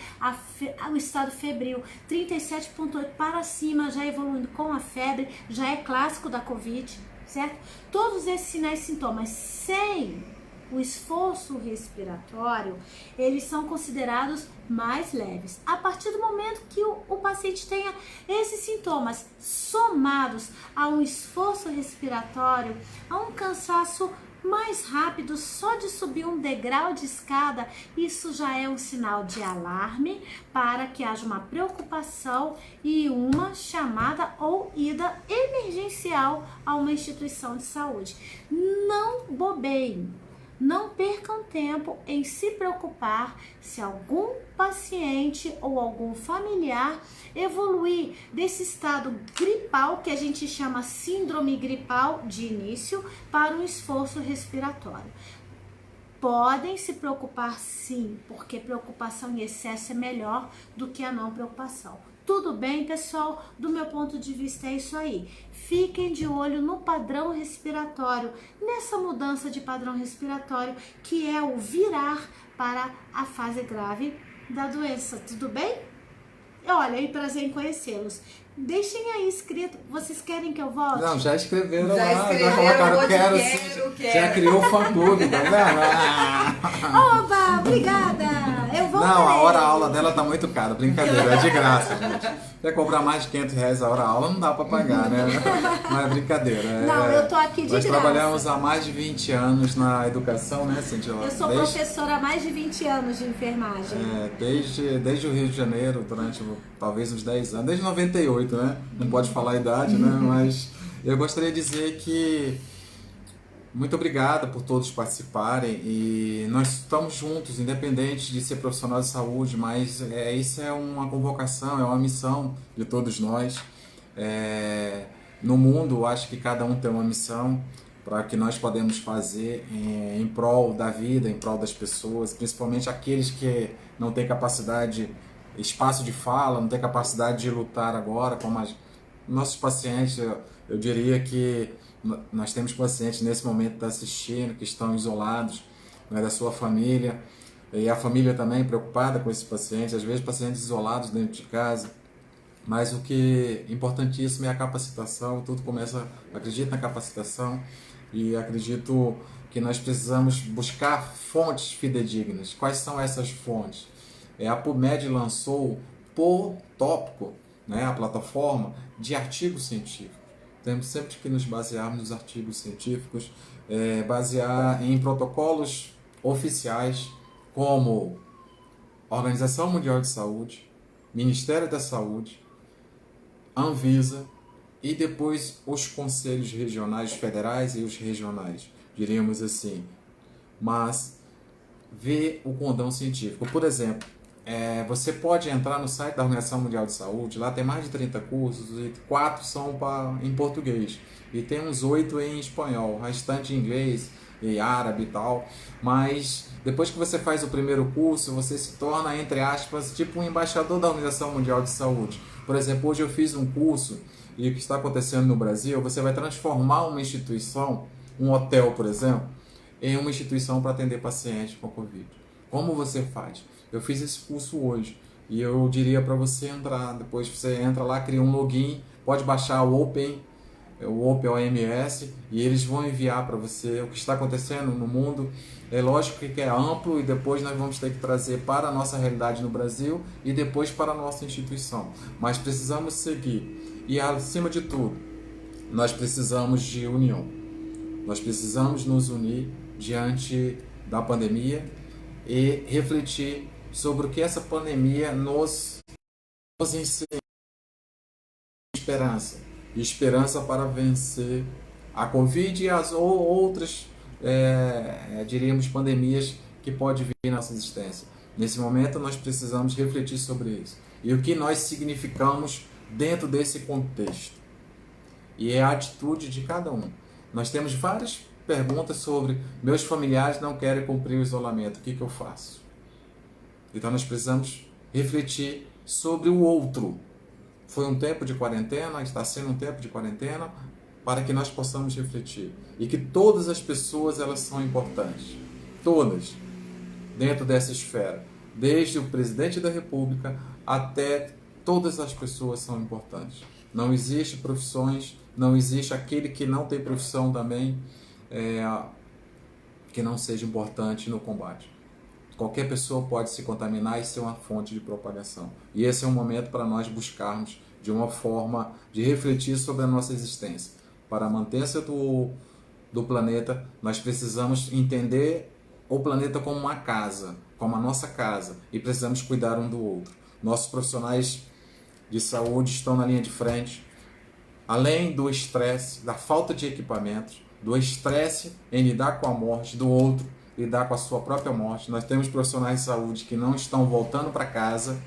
o estado febril 37,8 para cima, já evoluindo com a febre, já é clássico da Covid, certo? Todos esses sinais e sintomas sem o esforço respiratório, eles são considerados mais leves. A partir do momento que o paciente tenha esses sintomas somados a um esforço respiratório, a um cansaço mais rápido, só de subir um degrau de escada, isso já é um sinal de alarme para que haja uma preocupação e uma chamada ou ida emergencial a uma instituição de saúde. Não bobeiem. Não percam tempo em se preocupar se algum paciente ou algum familiar evoluir desse estado gripal, que a gente chama síndrome gripal de início, para um esforço respiratório. Podem se preocupar sim, porque preocupação em excesso é melhor do que a não preocupação. Tudo bem, pessoal? Do meu ponto de vista é isso aí. Fiquem de olho no padrão respiratório, nessa mudança de padrão respiratório, que é o virar para a fase grave da doença. Tudo bem? Olha, é um prazer em conhecê-los. Deixem aí escrito. Vocês querem que eu volte? Não, já escreveram Já lá, escreveram, colocaram hoje quero, quero. já criou fã-clube, tá vendo? Oba, obrigada! Eu vou Não, a ler. hora-aula dela tá muito cara, brincadeira, é de graça, gente. Quer cobrar mais de R$500 a hora-aula, não dá pra pagar, né? Não é brincadeira. Não, eu tô aqui de Nós graça. trabalhamos há mais de 20 anos na educação, né, Cintia? Eu sou professora há mais de 20 anos de enfermagem. Desde o Rio de Janeiro, durante talvez uns 10 anos, desde 98, né? Não pode falar a idade, né? Mas eu gostaria de dizer que muito obrigado por todos participarem e nós estamos juntos, independente de ser profissional de saúde, mas isso é uma convocação, é uma missão de todos nós. No mundo, acho que cada um tem uma missão para que nós podemos fazer em prol da vida, em prol das pessoas, principalmente aqueles que não têm capacidade, espaço de fala, não têm capacidade de lutar agora, como nossos pacientes. Eu diria que nós temos pacientes nesse momento assistindo, que estão isolados, né, da sua família, e a família também preocupada com esses pacientes, às vezes pacientes isolados dentro de casa. Mas o que é importantíssimo é a capacitação. Tudo começa, acredito na capacitação e acredito que nós precisamos buscar fontes fidedignas. Quais são essas fontes? A PubMed lançou por tópico, né, a plataforma de artigos científicos. Temos sempre que nos basearmos nos artigos científicos, basear em protocolos oficiais como Organização Mundial de Saúde, Ministério da Saúde, Anvisa e depois os conselhos regionais, federais e os regionais, diríamos assim. Mas ver o condão científico. Por exemplo, você pode entrar no site da Organização Mundial de Saúde, lá tem mais de 30 cursos e 4 são em português e tem uns 8 em espanhol, o restante em inglês e árabe e tal. Mas depois que você faz o primeiro curso, você se torna, entre aspas, tipo um embaixador da Organização Mundial de Saúde. Por exemplo, hoje eu fiz um curso e o que está acontecendo no Brasil, você vai transformar uma instituição, um hotel, por exemplo, em uma instituição para atender pacientes com Covid. Como você faz? Eu fiz esse curso hoje e eu diria para você entrar, depois você entra lá, cria um login, pode baixar o Open OMS e eles vão enviar para você o que está acontecendo no mundo. É lógico que é amplo e depois nós vamos ter que trazer para a nossa realidade no Brasil e depois para a nossa instituição. Mas precisamos seguir e, acima de tudo, nós precisamos de união. Nós precisamos nos unir diante da pandemia e refletir sobre o que essa pandemia nos ensina. Esperança para vencer a Covid e as outras, diríamos, pandemias que pode vir na nossa existência. Nesse momento nós precisamos refletir sobre isso e o que nós significamos dentro desse contexto. E é a atitude de cada um. Nós temos várias perguntas sobre: meus familiares não querem cumprir o isolamento, o que eu faço? Então nós precisamos refletir sobre o outro. Foi um tempo de quarentena, está sendo um tempo de quarentena, para que nós possamos refletir. E que todas as pessoas, elas são importantes. Todas. Dentro dessa esfera. Desde o presidente da República até todas as pessoas são importantes. Não existe profissões, não existe aquele que não tem profissão também. que não seja importante no combate. Qualquer pessoa pode se contaminar e ser uma fonte de propagação. E esse é um momento para nós buscarmos de uma forma de refletir sobre a nossa existência. Para a mantença do planeta, nós precisamos entender o planeta como uma casa, como a nossa casa, e precisamos cuidar um do outro. Nossos profissionais de saúde estão na linha de frente, além do estresse, da falta de equipamentos, do estresse em lidar com a morte do outro, lidar com a sua própria morte. Nós temos profissionais de saúde que não estão voltando para casa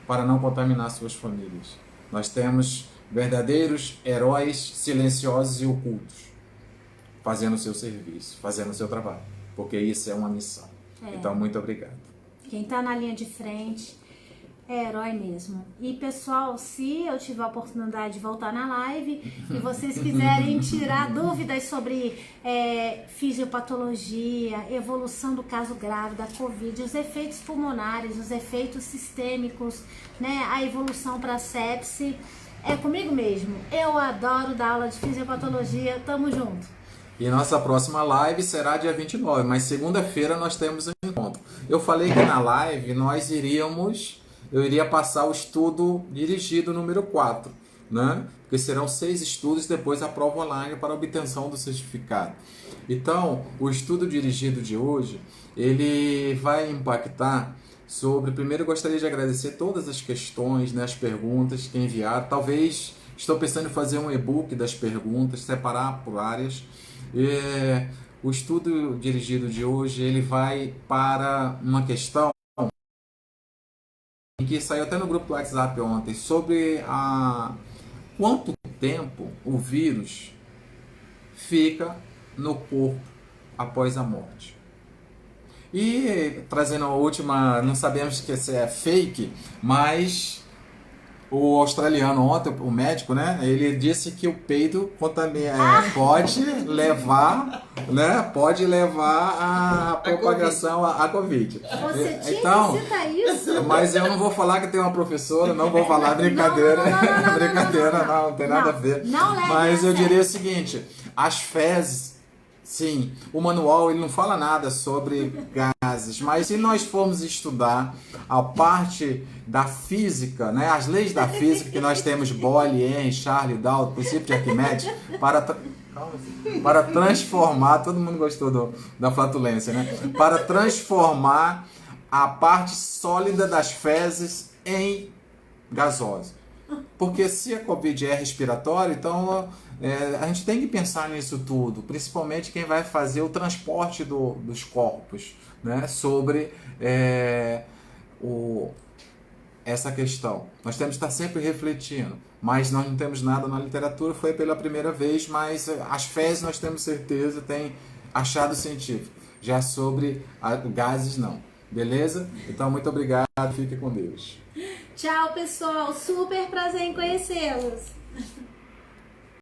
para não contaminar suas famílias. Nós temos verdadeiros heróis silenciosos e ocultos fazendo o seu serviço, fazendo o seu trabalho, porque isso é uma missão. Então, muito obrigado. Quem está na linha de frente é herói mesmo. E pessoal, se eu tiver a oportunidade de voltar na live e vocês quiserem tirar dúvidas sobre fisiopatologia, evolução do caso grave da Covid, os efeitos pulmonares, os efeitos sistêmicos, né, a evolução para sepse, é comigo mesmo. Eu adoro dar aula de fisiopatologia, tamo junto. E nossa próxima live será dia 29, mas segunda-feira nós temos um encontro. Eu falei que na live eu iria passar o estudo dirigido número 4, né? Porque serão 6 estudos, depois a prova online para obtenção do certificado. Então, o estudo dirigido de hoje, ele vai impactar sobre... Primeiro, eu gostaria de agradecer todas as questões, né, as perguntas que enviaram. Talvez, estou pensando em fazer um e-book das perguntas, separar por áreas. O estudo dirigido de hoje, ele vai para uma questão que saiu até no grupo do WhatsApp ontem, sobre quanto tempo o vírus fica no corpo após a morte. E trazendo a última, não sabemos se é fake, mas o australiano ontem, o médico, né, ele disse que o peido pode levar, né, a propagação à Covid. Você tinha que citar isso? Mas eu não vou falar que tem uma professora, não vou falar brincadeira, não tem nada a ver. Mas eu diria o seguinte, as fezes, sim, o manual ele não fala nada sobre gases, mas se nós formos estudar a parte da física, né, as leis da física que nós temos, Boyle, Henry, Charles, Dalton, princípio de Arquimedes, para transformar, todo mundo gostou da flatulência, né? Para transformar a parte sólida das fezes em gasosa. Porque se a Covid é respiratória, então a gente tem que pensar nisso tudo, principalmente quem vai fazer o transporte dos corpos, né, sobre essa questão. Nós temos que estar sempre refletindo, mas nós não temos nada na literatura, foi pela primeira vez, mas as fezes nós temos certeza, tem achado científico. Já sobre gases, não. Beleza? Então, muito obrigado, fique com Deus. Tchau, pessoal. Super prazer em conhecê-los.